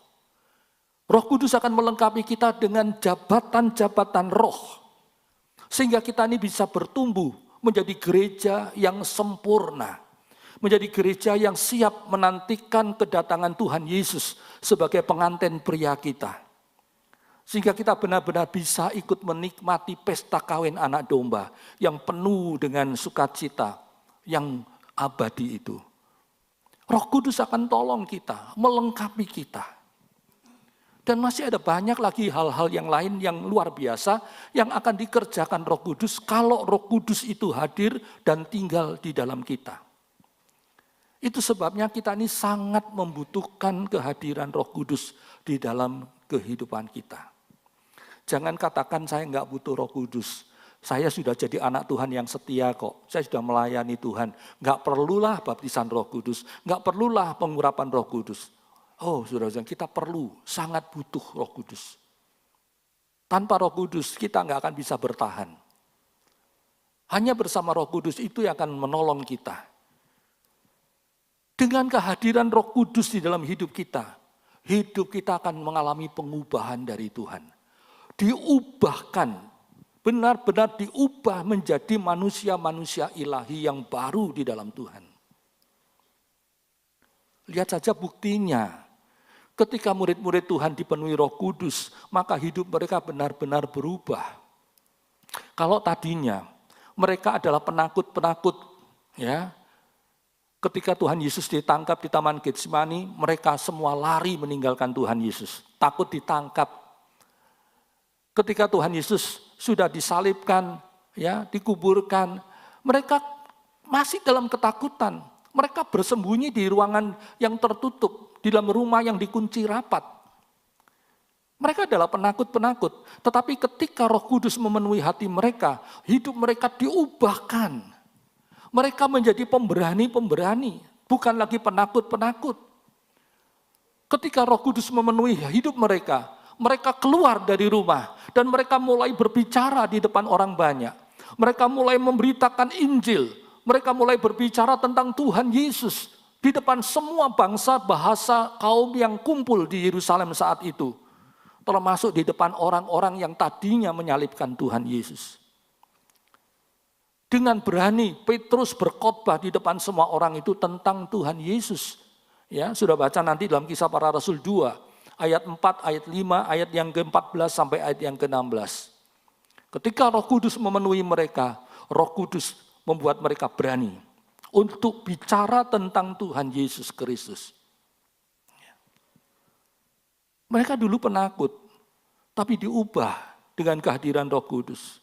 Roh Kudus akan melengkapi kita dengan jabatan-jabatan roh. Sehingga kita ini bisa bertumbuh menjadi gereja yang sempurna. Menjadi gereja yang siap menantikan kedatangan Tuhan Yesus sebagai pengantin pria kita. Sehingga kita benar-benar bisa ikut menikmati pesta kawin anak domba yang penuh dengan sukacita yang abadi itu. Roh Kudus akan tolong kita, melengkapi kita. Dan masih ada banyak lagi hal-hal yang lain yang luar biasa yang akan dikerjakan Roh Kudus kalau Roh Kudus itu hadir dan tinggal di dalam kita. Itu sebabnya kita ini sangat membutuhkan kehadiran Roh Kudus di dalam kehidupan kita. Jangan katakan saya enggak butuh Roh Kudus. Saya sudah jadi anak Tuhan yang setia kok. Saya sudah melayani Tuhan. Enggak perlulah baptisan Roh Kudus. Enggak perlulah pengurapan Roh Kudus. Oh saudara-saudara, kita perlu, sangat butuh Roh Kudus. Tanpa Roh Kudus kita enggak akan bisa bertahan. Hanya bersama Roh Kudus itu yang akan menolong kita. Dengan kehadiran Roh Kudus di dalam hidup kita akan mengalami pengubahan dari Tuhan. Diubahkan, benar-benar diubah menjadi manusia-manusia ilahi yang baru di dalam Tuhan. Lihat saja buktinya. Ketika murid-murid Tuhan dipenuhi Roh Kudus, maka hidup mereka benar-benar berubah. Kalau tadinya mereka adalah penakut-penakut, ya. Ketika Tuhan Yesus ditangkap di Taman Getsemani, mereka semua lari meninggalkan Tuhan Yesus, takut ditangkap. Ketika Tuhan Yesus sudah disalibkan, ya, dikuburkan, mereka masih dalam ketakutan. Mereka bersembunyi di ruangan yang tertutup, di dalam rumah yang dikunci rapat. Mereka adalah penakut-penakut, tetapi ketika Roh Kudus memenuhi hati mereka, hidup mereka diubahkan. Mereka menjadi pemberani-pemberani, bukan lagi penakut-penakut. Ketika Roh Kudus memenuhi hidup mereka, mereka keluar dari rumah dan mereka mulai berbicara di depan orang banyak. Mereka mulai memberitakan Injil. Mereka mulai berbicara tentang Tuhan Yesus di depan semua bangsa, bahasa, kaum yang kumpul di Yerusalem saat itu. Termasuk di depan orang-orang yang tadinya menyalibkan Tuhan Yesus. Dengan berani Petrus berkhotbah di depan semua orang itu tentang Tuhan Yesus. Ya, sudah baca nanti dalam Kisah Para Rasul 2. Ayat 4, ayat 5, ayat yang ke-14 sampai ayat yang ke-16. Ketika Roh Kudus memenuhi mereka, Roh Kudus membuat mereka berani untuk bicara tentang Tuhan Yesus Kristus. Mereka dulu penakut, tapi diubah dengan kehadiran Roh Kudus.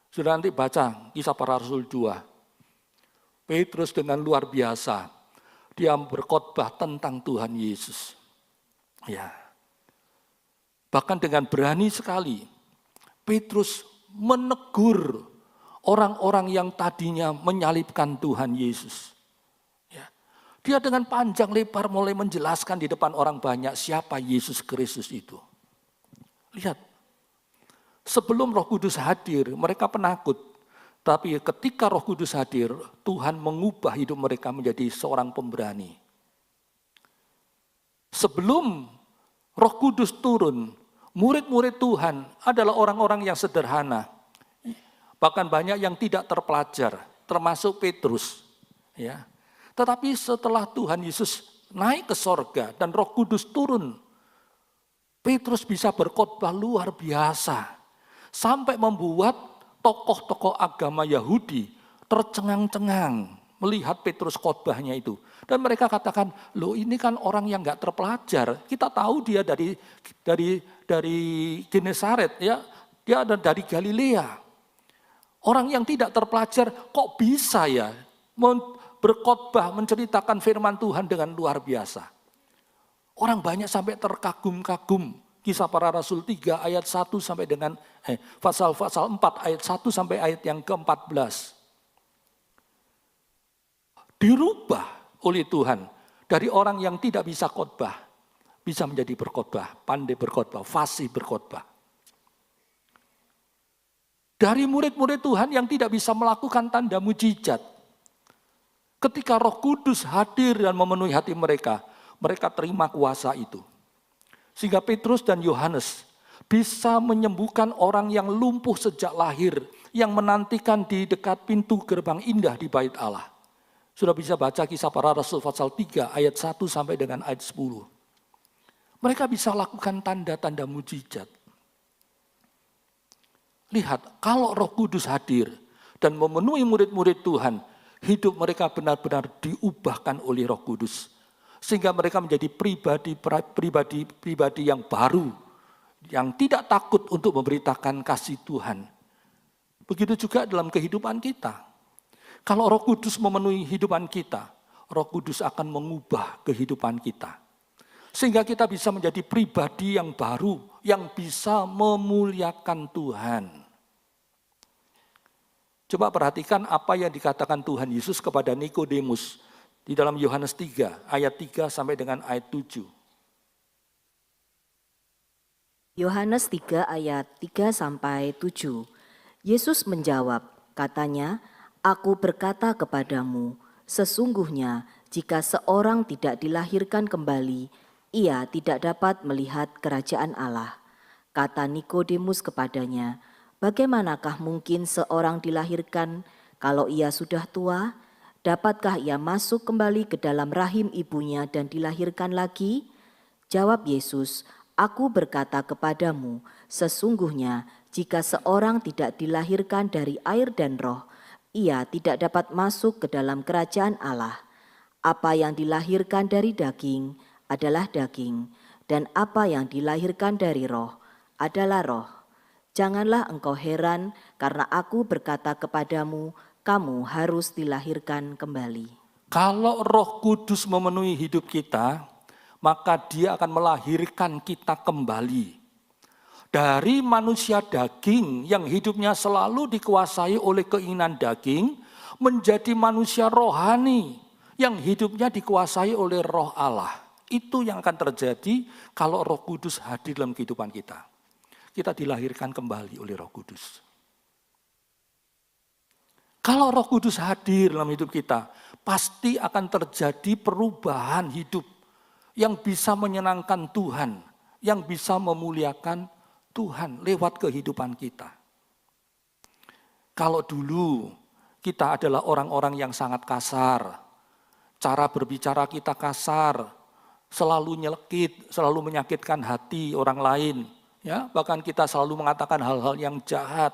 Sudah nanti baca Kisah Para Rasul 2. Petrus dengan luar biasa, dia berkhotbah tentang Tuhan Yesus. Ya, bahkan dengan berani sekali, Petrus menegur orang-orang yang tadinya menyalibkan Tuhan Yesus. Ya, dia dengan panjang lebar mulai menjelaskan di depan orang banyak siapa Yesus Kristus itu. Lihat, sebelum Roh Kudus hadir, mereka penakut. Tapi ketika Roh Kudus hadir, Tuhan mengubah hidup mereka menjadi seorang pemberani. Sebelum Roh Kudus turun, murid-murid Tuhan adalah orang-orang yang sederhana. Bahkan banyak yang tidak terpelajar, termasuk Petrus. Ya. Tetapi setelah Tuhan Yesus naik ke sorga dan Roh Kudus turun, Petrus bisa berkhotbah luar biasa. Sampai membuat tokoh-tokoh agama Yahudi tercengang-cengang melihat Petrus khotbahnya itu. Dan mereka katakan, loh ini kan orang yang gak terpelajar. Kita tahu dia dari Genesaret, ya, dia ada dari Galilea. Orang yang tidak terpelajar kok bisa ya berkhotbah menceritakan firman Tuhan dengan luar biasa. Orang banyak sampai terkagum-kagum. Kisah Para Rasul 3 ayat 1 sampai dengan pasal 4 ayat 1 sampai ayat yang ke-14. Dirubah oleh Tuhan dari orang yang tidak bisa khotbah bisa menjadi berkhotbah, pandai berkhotbah, fasih berkhotbah. Dari murid-murid Tuhan yang tidak bisa melakukan tanda mujizat. Ketika Roh Kudus hadir dan memenuhi hati mereka, mereka terima kuasa itu. Sehingga Petrus dan Yohanes bisa menyembuhkan orang yang lumpuh sejak lahir, yang menantikan di dekat pintu gerbang indah di Bait Allah. Sudah bisa baca Kisah Para Rasul pasal 3 ayat 1 sampai dengan ayat 10. Mereka bisa lakukan tanda-tanda mujizat. Lihat, kalau Roh Kudus hadir dan memenuhi murid-murid Tuhan, hidup mereka benar-benar diubahkan oleh Roh Kudus. Sehingga mereka menjadi pribadi yang baru, yang tidak takut untuk memberitakan kasih Tuhan. Begitu juga dalam kehidupan kita. Kalau Roh Kudus memenuhi hidupan kita, Roh Kudus akan mengubah kehidupan kita. Sehingga kita bisa menjadi pribadi yang baru, yang bisa memuliakan Tuhan. Coba perhatikan apa yang dikatakan Tuhan Yesus kepada Nikodemus di dalam Yohanes 3 ayat 3 sampai dengan ayat 7. Yohanes 3 ayat 3 sampai 7. Yesus menjawab, katanya, "Aku berkata kepadamu, sesungguhnya jika seorang tidak dilahirkan kembali, ia tidak dapat melihat kerajaan Allah." Kata Nikodemus kepadanya, "Bagaimanakah mungkin seorang dilahirkan kalau ia sudah tua? Dapatkah ia masuk kembali ke dalam rahim ibunya dan dilahirkan lagi?" Jawab Yesus, "Aku berkata kepadamu, sesungguhnya jika seorang tidak dilahirkan dari air dan roh, ia tidak dapat masuk ke dalam kerajaan Allah. Apa yang dilahirkan dari daging adalah daging, dan apa yang dilahirkan dari roh adalah roh. Janganlah engkau heran karena aku berkata kepadamu, kamu harus dilahirkan kembali." Kalau Roh Kudus memenuhi hidup kita, maka Dia akan melahirkan kita kembali. Dari manusia daging yang hidupnya selalu dikuasai oleh keinginan daging, menjadi manusia rohani yang hidupnya dikuasai oleh Roh Allah. Itu yang akan terjadi kalau Roh Kudus hadir dalam kehidupan kita. Kita dilahirkan kembali oleh Roh Kudus. Kalau Roh Kudus hadir dalam hidup kita, pasti akan terjadi perubahan hidup yang bisa menyenangkan Tuhan, yang bisa memuliakan Tuhan lewat kehidupan kita. Kalau dulu kita adalah orang-orang yang sangat kasar, cara berbicara kita kasar, selalu nyelekit, selalu menyakitkan hati orang lain, ya, bahkan kita selalu mengatakan hal-hal yang jahat.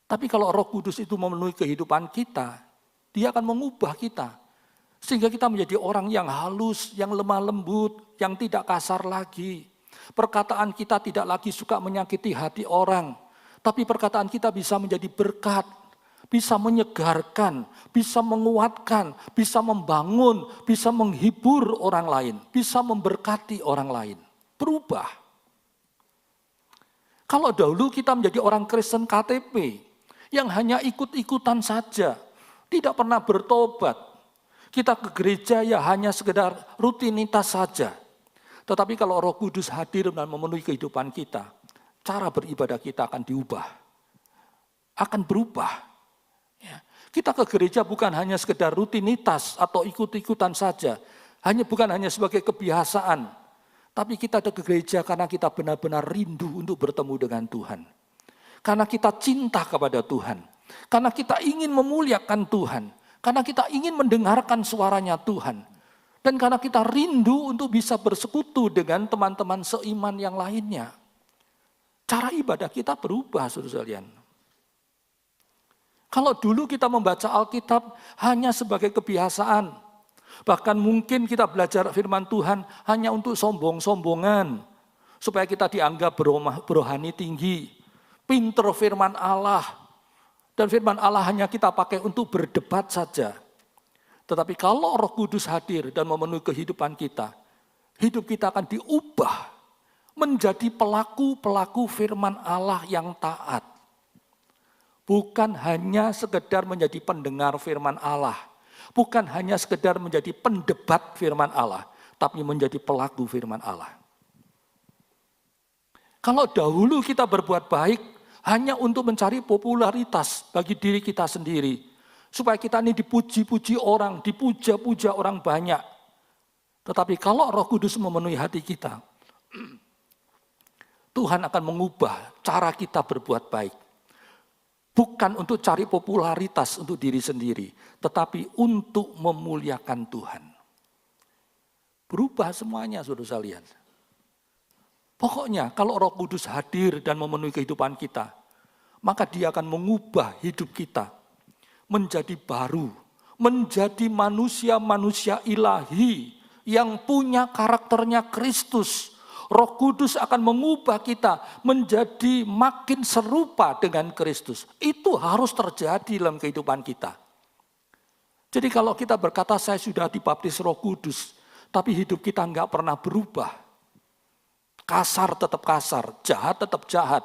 Tapi kalau Roh Kudus itu memenuhi kehidupan kita, Dia akan mengubah kita. Sehingga kita menjadi orang yang halus, yang lemah lembut, yang tidak kasar lagi. Perkataan kita tidak lagi suka menyakiti hati orang. Tapi perkataan kita bisa menjadi berkat, bisa menyegarkan, bisa menguatkan, bisa membangun, bisa menghibur orang lain, bisa memberkati orang lain. Berubah. Kalau dahulu kita menjadi orang Kristen KTP, yang hanya ikut-ikutan saja, tidak pernah bertobat. Kita ke gereja ya hanya sekedar rutinitas saja. Tetapi kalau Roh Kudus hadir dan memenuhi kehidupan kita, cara beribadah kita akan diubah. Akan berubah. Ya. Kita ke gereja bukan hanya sekedar rutinitas atau ikut-ikutan saja. Bukan hanya sebagai kebiasaan. Tapi kita ada ke gereja karena kita benar-benar rindu untuk bertemu dengan Tuhan. Karena kita cinta kepada Tuhan. Karena kita ingin memuliakan Tuhan. Karena kita ingin mendengarkan suaranya Tuhan. Dan karena kita rindu untuk bisa bersekutu dengan teman-teman seiman yang lainnya. Cara ibadah kita berubah, saudara sekalian. Kalau dulu kita membaca Alkitab hanya sebagai kebiasaan. Bahkan mungkin kita belajar firman Tuhan hanya untuk sombong-sombongan. Supaya kita dianggap berohani tinggi. Pinter firman Allah. Dan firman Allah hanya kita pakai untuk berdebat saja. Tetapi kalau Roh Kudus hadir dan memenuhi kehidupan kita, hidup kita akan diubah menjadi pelaku-pelaku firman Allah yang taat. Bukan hanya sekedar menjadi pendengar firman Allah, bukan hanya sekedar menjadi pendebat firman Allah, tapi menjadi pelaku firman Allah. Kalau dahulu kita berbuat baik hanya untuk mencari popularitas bagi diri kita sendiri. Supaya kita ini dipuji-puji orang, dipuja-puja orang banyak. Tetapi kalau Roh Kudus memenuhi hati kita, Tuhan akan mengubah cara kita berbuat baik. Bukan untuk cari popularitas untuk diri sendiri, tetapi untuk memuliakan Tuhan. Berubah semuanya, saudara sekalian. Pokoknya kalau Roh Kudus hadir dan memenuhi kehidupan kita, maka Dia akan mengubah hidup kita menjadi baru, menjadi manusia-manusia ilahi yang punya karakternya Kristus. Roh Kudus akan mengubah kita menjadi makin serupa dengan Kristus. Itu harus terjadi dalam kehidupan kita. Jadi kalau kita berkata saya sudah dibaptis Roh Kudus, tapi hidup kita enggak pernah berubah. Kasar tetap kasar, jahat tetap jahat.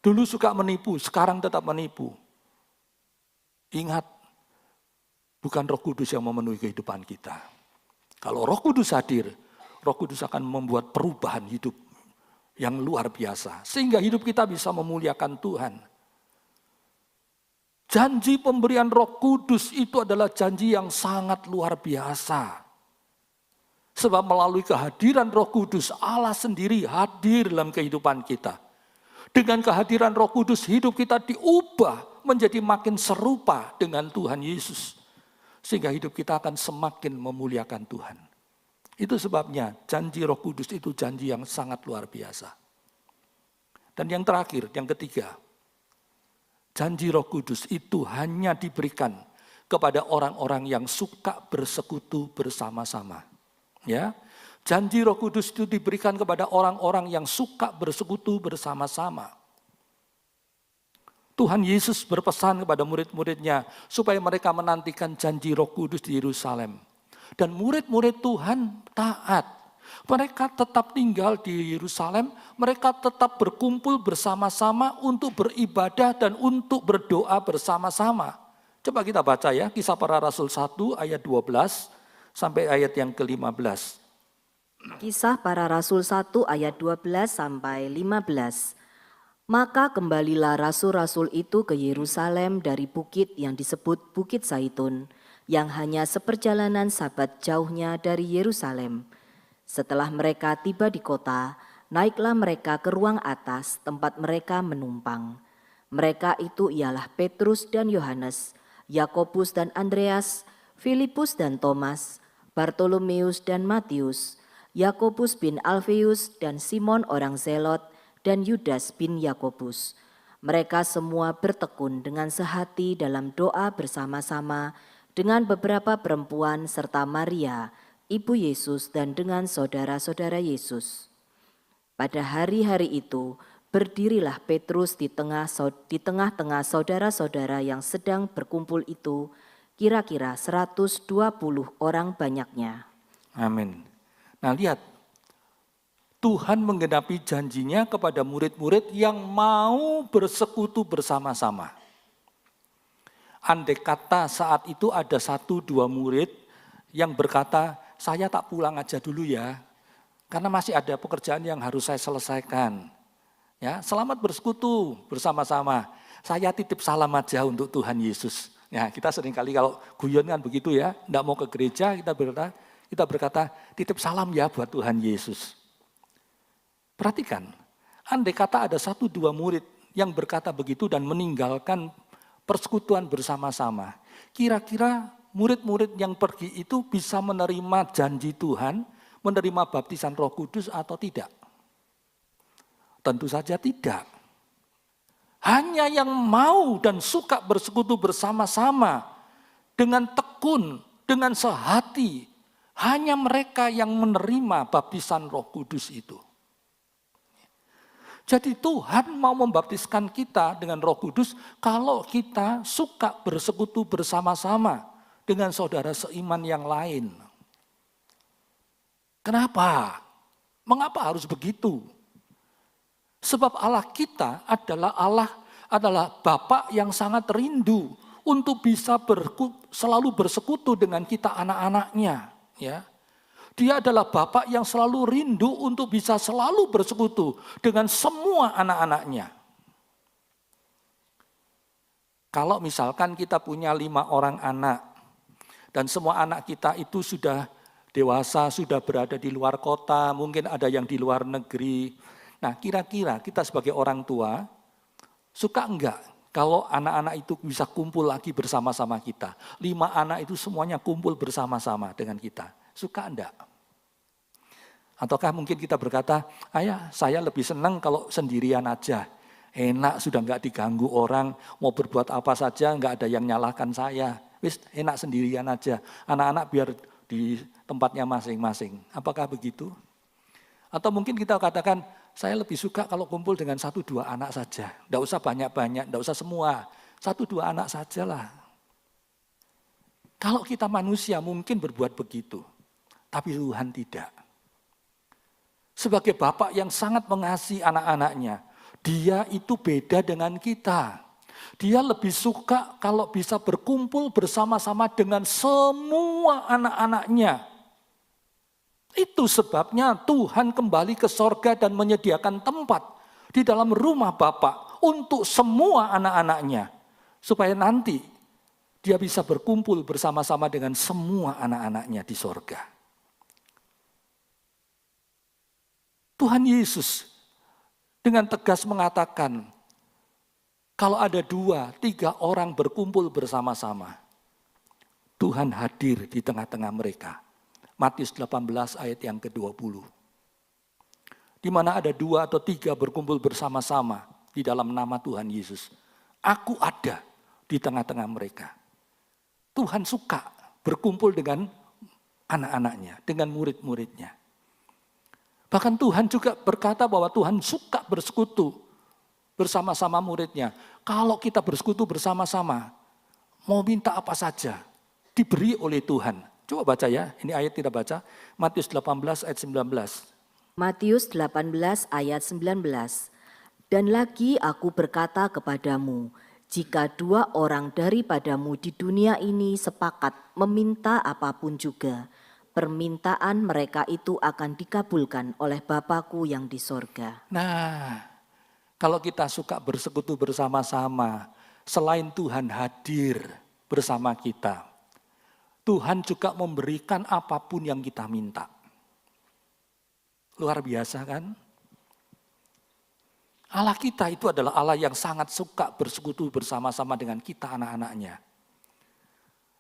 Dulu suka menipu, sekarang tetap menipu. Ingat, bukan Roh Kudus yang memenuhi kehidupan kita. Kalau Roh Kudus hadir, Roh Kudus akan membuat perubahan hidup yang luar biasa. Sehingga hidup kita bisa memuliakan Tuhan. Janji pemberian Roh Kudus itu adalah janji yang sangat luar biasa. Sebab melalui kehadiran Roh Kudus, Allah sendiri hadir dalam kehidupan kita. Dengan kehadiran Roh Kudus, hidup kita diubah menjadi makin serupa dengan Tuhan Yesus. Sehingga hidup kita akan semakin memuliakan Tuhan. Itu sebabnya janji Roh Kudus itu janji yang sangat luar biasa. Dan yang terakhir, yang ketiga, janji Roh Kudus itu hanya diberikan kepada orang-orang yang suka bersekutu bersama-sama. Ya, janji Roh Kudus itu diberikan kepada orang-orang yang suka bersekutu bersama-sama. Tuhan Yesus berpesan kepada murid-muridnya supaya mereka menantikan janji Roh Kudus di Yerusalem. Dan murid-murid Tuhan taat. Mereka tetap tinggal di Yerusalem, mereka tetap berkumpul bersama-sama untuk beribadah dan untuk berdoa bersama-sama. Coba kita baca ya, Kisah Para Rasul 1 ayat 12 sampai ayat yang ke-15. Kisah Para Rasul 1 ayat 12 sampai 15. Maka kembalilah rasul-rasul itu ke Yerusalem dari bukit yang disebut Bukit Zaitun, yang hanya seperjalanan sabat jauhnya dari Yerusalem. Setelah mereka tiba di kota, naiklah mereka ke ruang atas tempat mereka menumpang. Mereka itu ialah Petrus dan Yohanes, Yakobus dan Andreas, Filipus dan Thomas, Bartolomeus dan Matius, Yakobus bin Alfeus dan Simon orang Zelot, dan Yudas bin Yakobus. Mereka semua bertekun dengan sehati dalam doa bersama-sama dengan beberapa perempuan serta Maria, ibu Yesus, dan dengan saudara-saudara Yesus. Pada hari-hari itu, berdirilah Petrus di tengah-tengah saudara-saudara yang sedang berkumpul itu, kira-kira 120 orang banyaknya. Amin. Nah lihat, Tuhan menggenapi janjinya kepada murid-murid yang mau bersekutu bersama-sama. Andai kata saat itu ada 1-2 murid yang berkata, saya tak pulang aja dulu ya, karena masih ada pekerjaan yang harus saya selesaikan. Ya, selamat bersekutu bersama-sama. Saya titip salam aja untuk Tuhan Yesus. Ya, kita seringkali kalau guyon kan begitu ya, enggak mau ke gereja, kita berkata titip salam ya buat Tuhan Yesus. Perhatikan, andai kata ada 1-2 murid yang berkata begitu dan meninggalkan persekutuan bersama-sama, kira-kira murid-murid yang pergi itu bisa menerima janji Tuhan, menerima baptisan Roh Kudus atau tidak? Tentu saja tidak. Hanya yang mau dan suka bersekutu bersama-sama dengan tekun, dengan sehati, hanya mereka yang menerima baptisan Roh Kudus itu. Jadi Tuhan mau membaptiskan kita dengan Roh Kudus kalau kita suka bersekutu bersama-sama dengan saudara seiman yang lain. Kenapa? Mengapa harus begitu? Sebab Allah kita adalah Bapa yang sangat rindu untuk bisa selalu bersekutu dengan kita anak-anaknya. Ya. Dia adalah Bapa yang selalu rindu untuk bisa selalu bersekutu dengan semua anak-anaknya. Kalau misalkan kita punya 5 orang anak, dan semua anak kita itu sudah dewasa, sudah berada di luar kota, mungkin ada yang di luar negeri. Nah, kira-kira kita sebagai orang tua, suka enggak kalau anak-anak itu bisa kumpul lagi bersama-sama kita? 5 anak itu semuanya kumpul bersama-sama dengan kita. Suka enggak? Ataukah mungkin kita berkata, ayah saya lebih senang kalau sendirian aja. Enak, sudah enggak diganggu orang, mau berbuat apa saja enggak ada yang nyalahkan saya. Wis enak sendirian aja, anak-anak biar di tempatnya masing-masing. Apakah begitu? Atau mungkin kita katakan, saya lebih suka kalau kumpul dengan 1-2 anak saja. Enggak usah banyak-banyak, enggak usah semua. 1-2 anak sajalah. Kalau kita manusia mungkin berbuat begitu. Tapi Tuhan tidak. Sebagai Bapak yang sangat mengasihi anak-anaknya, Dia itu beda dengan kita. Dia lebih suka kalau bisa berkumpul bersama-sama dengan semua anak-anaknya. Itu sebabnya Tuhan kembali ke sorga dan menyediakan tempat di dalam rumah Bapa untuk semua anak-anaknya. Supaya nanti dia bisa berkumpul bersama-sama dengan semua anak-anaknya di sorga. Tuhan Yesus dengan tegas mengatakan, kalau ada 2-3 orang berkumpul bersama-sama, Tuhan hadir di tengah-tengah mereka. Matius 18 ayat yang ke-20. Di mana ada 2 atau 3 berkumpul bersama-sama di dalam nama Tuhan Yesus. Aku ada di tengah-tengah mereka. Tuhan suka berkumpul dengan anak-anaknya, dengan murid-muridnya. Bahkan Tuhan juga berkata bahwa Tuhan suka bersekutu bersama-sama muridnya. Kalau kita bersekutu bersama-sama, mau minta apa saja, diberi oleh Tuhan. Coba baca ya, ini ayat kita baca, Matius 18 ayat 19. Matius 18 ayat 19. Dan lagi aku berkata kepadamu, jika 2 orang daripadamu di dunia ini sepakat meminta apapun juga, permintaan mereka itu akan dikabulkan oleh Bapa-Ku yang di sorga. Nah, kalau kita suka bersekutu bersama-sama, selain Tuhan hadir bersama kita, Tuhan juga memberikan apapun yang kita minta. Luar biasa kan? Allah kita itu adalah Allah yang sangat suka bersekutu bersama-sama dengan kita anak-anaknya.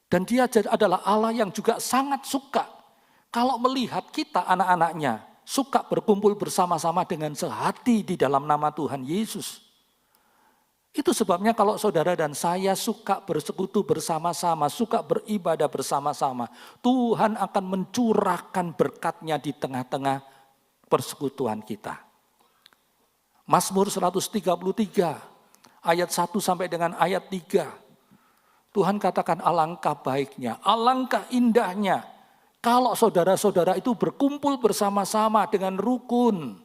Dan Dia adalah Allah yang juga sangat suka kalau melihat kita anak-anaknya suka berkumpul bersama-sama dengan sehati di dalam nama Tuhan Yesus. Itu sebabnya kalau saudara dan saya suka bersekutu bersama-sama, suka beribadah bersama-sama, Tuhan akan mencurahkan berkat-Nya di tengah-tengah persekutuan kita. Mazmur 133 ayat 1 sampai dengan ayat 3. Tuhan katakan alangkah baiknya, alangkah indahnya kalau saudara-saudara itu berkumpul bersama-sama dengan rukun.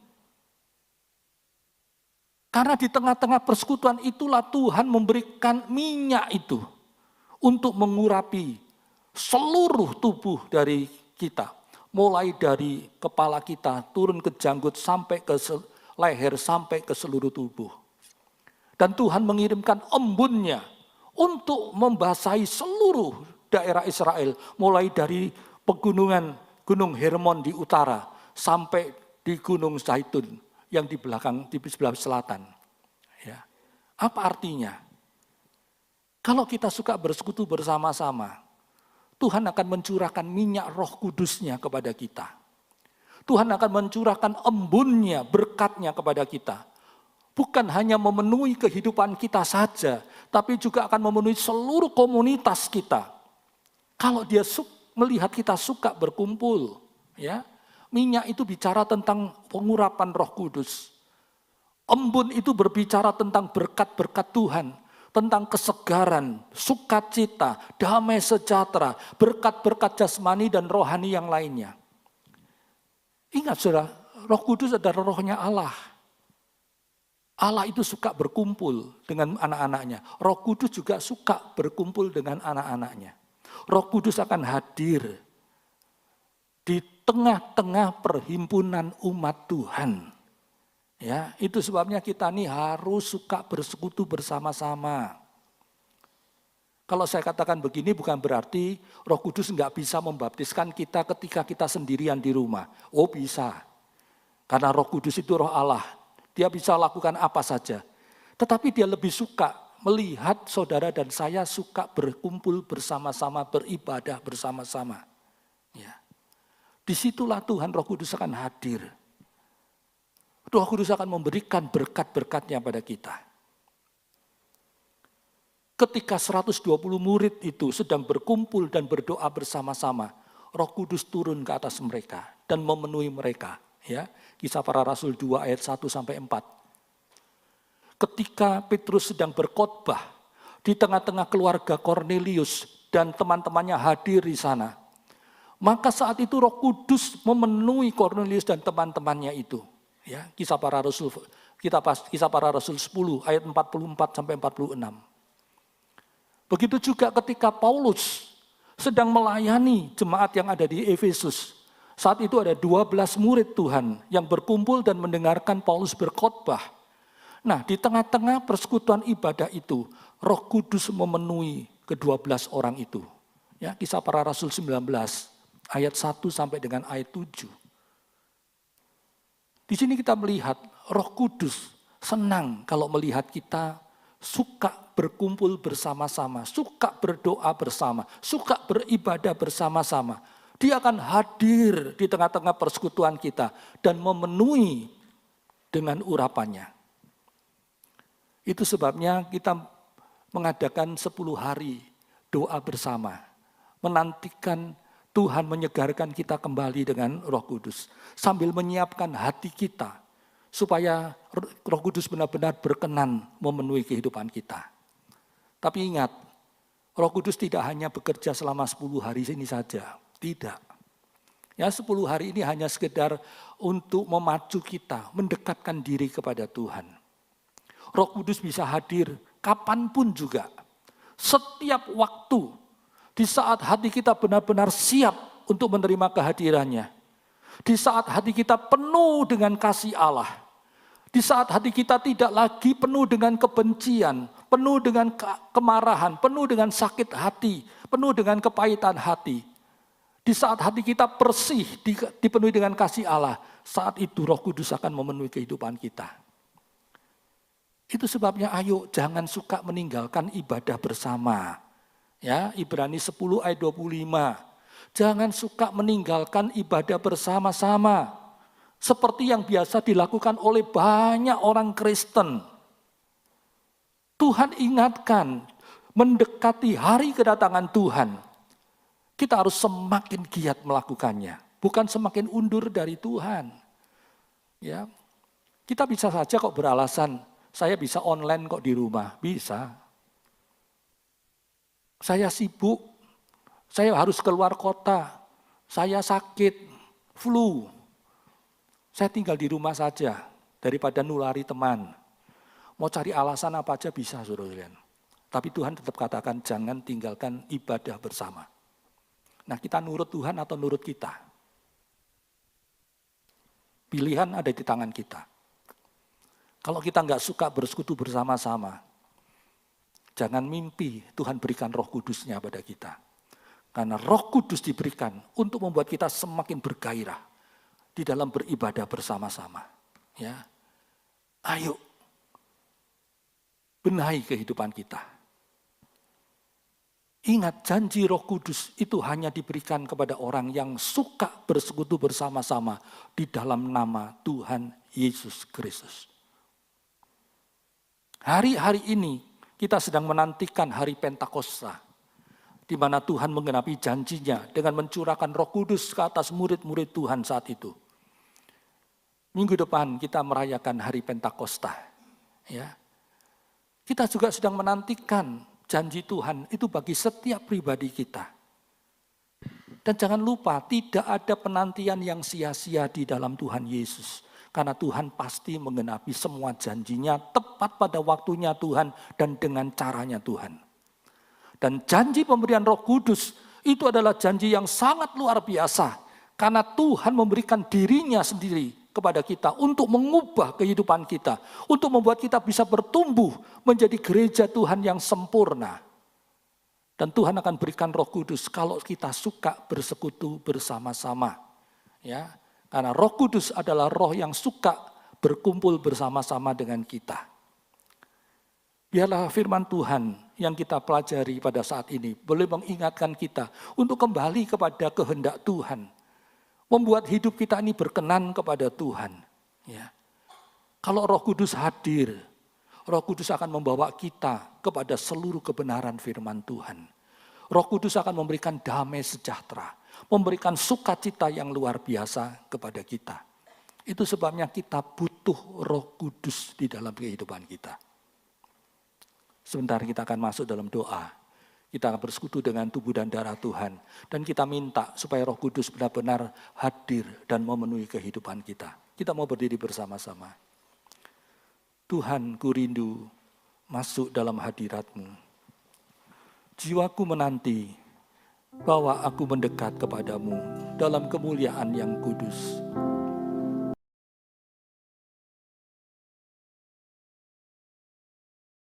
Karena di tengah-tengah persekutuan itulah Tuhan memberikan minyak itu untuk mengurapi seluruh tubuh dari kita. Mulai dari kepala kita turun ke janggut sampai ke leher sampai ke seluruh tubuh. Dan Tuhan mengirimkan embunnya untuk membasahi seluruh daerah Israel. Mulai dari pegunungan Gunung Hermon di utara sampai di Gunung Zaitun yang di belakang di sebelah selatan. Ya. Apa artinya? Kalau kita suka bersekutu bersama-sama, Tuhan akan mencurahkan minyak Roh Kudus-Nya kepada kita. Tuhan akan mencurahkan embunnya, berkat-Nya kepada kita. Bukan hanya memenuhi kehidupan kita saja, tapi juga akan memenuhi seluruh komunitas kita. Kalau Dia melihat kita suka berkumpul, ya, minyak itu bicara tentang pengurapan Roh Kudus. Embun itu berbicara tentang berkat-berkat Tuhan, tentang kesegaran, sukacita, damai sejahtera, berkat-berkat jasmani dan rohani yang lainnya. Ingat saudara, Roh Kudus adalah rohnya Allah. Allah itu suka berkumpul dengan anak-anaknya. Roh Kudus juga suka berkumpul dengan anak-anaknya. Roh Kudus akan hadir di tengah-tengah perhimpunan umat Tuhan. Ya, itu sebabnya kita nih harus suka bersekutu bersama-sama. Kalau saya katakan begini bukan berarti Roh Kudus nggak bisa membaptiskan kita ketika kita sendirian di rumah. Oh bisa, karena Roh Kudus itu Roh Allah. Dia bisa lakukan apa saja. Tetapi dia lebih suka melihat saudara dan saya suka berkumpul bersama-sama, beribadah bersama-sama. Ya. Disitulah Tuhan Roh Kudus akan hadir. Roh Kudus akan memberikan berkat-berkatnya pada kita. Ketika 120 murid itu sedang berkumpul dan berdoa bersama-sama, Roh Kudus turun ke atas mereka dan memenuhi mereka. Ya, Kisah Para Rasul 2 ayat 1-4. Ketika Petrus sedang berkhotbah di tengah-tengah keluarga Kornelius dan teman-temannya hadir di sana, maka saat itu Roh Kudus memenuhi Kornelius dan teman-temannya itu. Ya, Kisah Para Rasul 10 ayat 44-46. Begitu juga ketika Paulus sedang melayani jemaat yang ada di Efesus. Saat itu ada 12 murid Tuhan yang berkumpul dan mendengarkan Paulus berkhotbah. Nah, di tengah-tengah persekutuan ibadah itu, Roh Kudus memenuhi ke-12 orang itu. Ya, Kisah Para Rasul 19 ayat 1 sampai dengan ayat 7. Di sini kita melihat Roh Kudus senang kalau melihat kita suka berkumpul bersama-sama, suka berdoa bersama, suka beribadah bersama-sama. Dia akan hadir di tengah-tengah persekutuan kita dan memenuhi dengan urapannya. Itu sebabnya kita mengadakan 10 hari doa bersama, menantikan Tuhan menyegarkan kita kembali dengan Roh Kudus, sambil menyiapkan hati kita, supaya Roh Kudus benar-benar berkenan memenuhi kehidupan kita. Tapi ingat, Roh Kudus tidak hanya bekerja selama 10 hari ini saja. Tidak. Ya, 10 hari ini hanya sekedar untuk memacu kita, mendekatkan diri kepada Tuhan. Roh Kudus bisa hadir kapanpun juga. Setiap waktu, di saat hati kita benar-benar siap untuk menerima kehadirannya. Di saat hati kita penuh dengan kasih Allah. Di saat hati kita tidak lagi penuh dengan kebencian, penuh dengan kemarahan, penuh dengan sakit hati, penuh dengan kepahitan hati. Di saat hati kita bersih, dipenuhi dengan kasih Allah, saat itu Roh Kudus akan memenuhi kehidupan kita. Itu sebabnya ayo jangan suka meninggalkan ibadah bersama. Ya, Ibrani 10 ayat 25. Jangan suka meninggalkan ibadah bersama-sama. Seperti yang biasa dilakukan oleh banyak orang Kristen. Tuhan ingatkan, mendekati hari kedatangan Tuhan, kita harus semakin giat melakukannya, bukan semakin undur dari Tuhan. Ya, kita bisa saja kok beralasan, saya bisa online kok di rumah, bisa. Saya sibuk, saya harus keluar kota, saya sakit, flu. Saya tinggal di rumah saja, daripada nulari teman. Mau cari alasan apa aja bisa, saudara. Tapi Tuhan tetap katakan, jangan tinggalkan ibadah bersama. Nah, kita nurut Tuhan atau nurut kita? Pilihan ada di tangan kita. Kalau kita nggak suka bersekutu bersama-sama, jangan mimpi Tuhan berikan Roh Kudusnya pada kita. Karena Roh Kudus diberikan untuk membuat kita semakin bergairah di dalam beribadah bersama-sama. Ya, ayo benahi kehidupan kita. Ingat, janji Roh Kudus itu hanya diberikan kepada orang yang suka bersekutu bersama-sama di dalam nama Tuhan Yesus Kristus. Hari-hari ini kita sedang menantikan hari Pentakosta, di mana Tuhan menggenapi janjinya dengan mencurahkan Roh Kudus ke atas murid-murid Tuhan saat itu. Minggu depan kita merayakan hari Pentakosta. Ya. Kita juga sedang menantikan janji Tuhan itu bagi setiap pribadi kita. Dan jangan lupa, tidak ada penantian yang sia-sia di dalam Tuhan Yesus. Karena Tuhan pasti menggenapi semua janjinya tepat pada waktunya Tuhan dan dengan caranya Tuhan. Dan janji pemberian Roh Kudus itu adalah janji yang sangat luar biasa. Karena Tuhan memberikan dirinya sendiri kepada kita untuk mengubah kehidupan kita. Untuk membuat kita bisa bertumbuh menjadi gereja Tuhan yang sempurna. Dan Tuhan akan berikan Roh Kudus kalau kita suka bersekutu bersama-sama. Ya, karena Roh Kudus adalah roh yang suka berkumpul bersama-sama dengan kita. Biarlah firman Tuhan yang kita pelajari pada saat ini boleh mengingatkan kita untuk kembali kepada kehendak Tuhan. Membuat hidup kita ini berkenan kepada Tuhan. Ya. Kalau Roh Kudus hadir, Roh Kudus akan membawa kita kepada seluruh kebenaran firman Tuhan. Roh Kudus akan memberikan damai sejahtera, memberikan sukacita yang luar biasa kepada kita. Itu sebabnya kita butuh Roh Kudus di dalam kehidupan kita. Sebentar kita akan masuk dalam doa. Kita akan bersekutu dengan tubuh dan darah Tuhan. Dan kita minta supaya Roh Kudus benar-benar hadir dan memenuhi kehidupan kita. Kita mau berdiri bersama-sama. Tuhan, ku rindu masuk dalam hadirat-Mu. Jiwaku menanti bahwa aku mendekat kepadamu dalam kemuliaan yang kudus.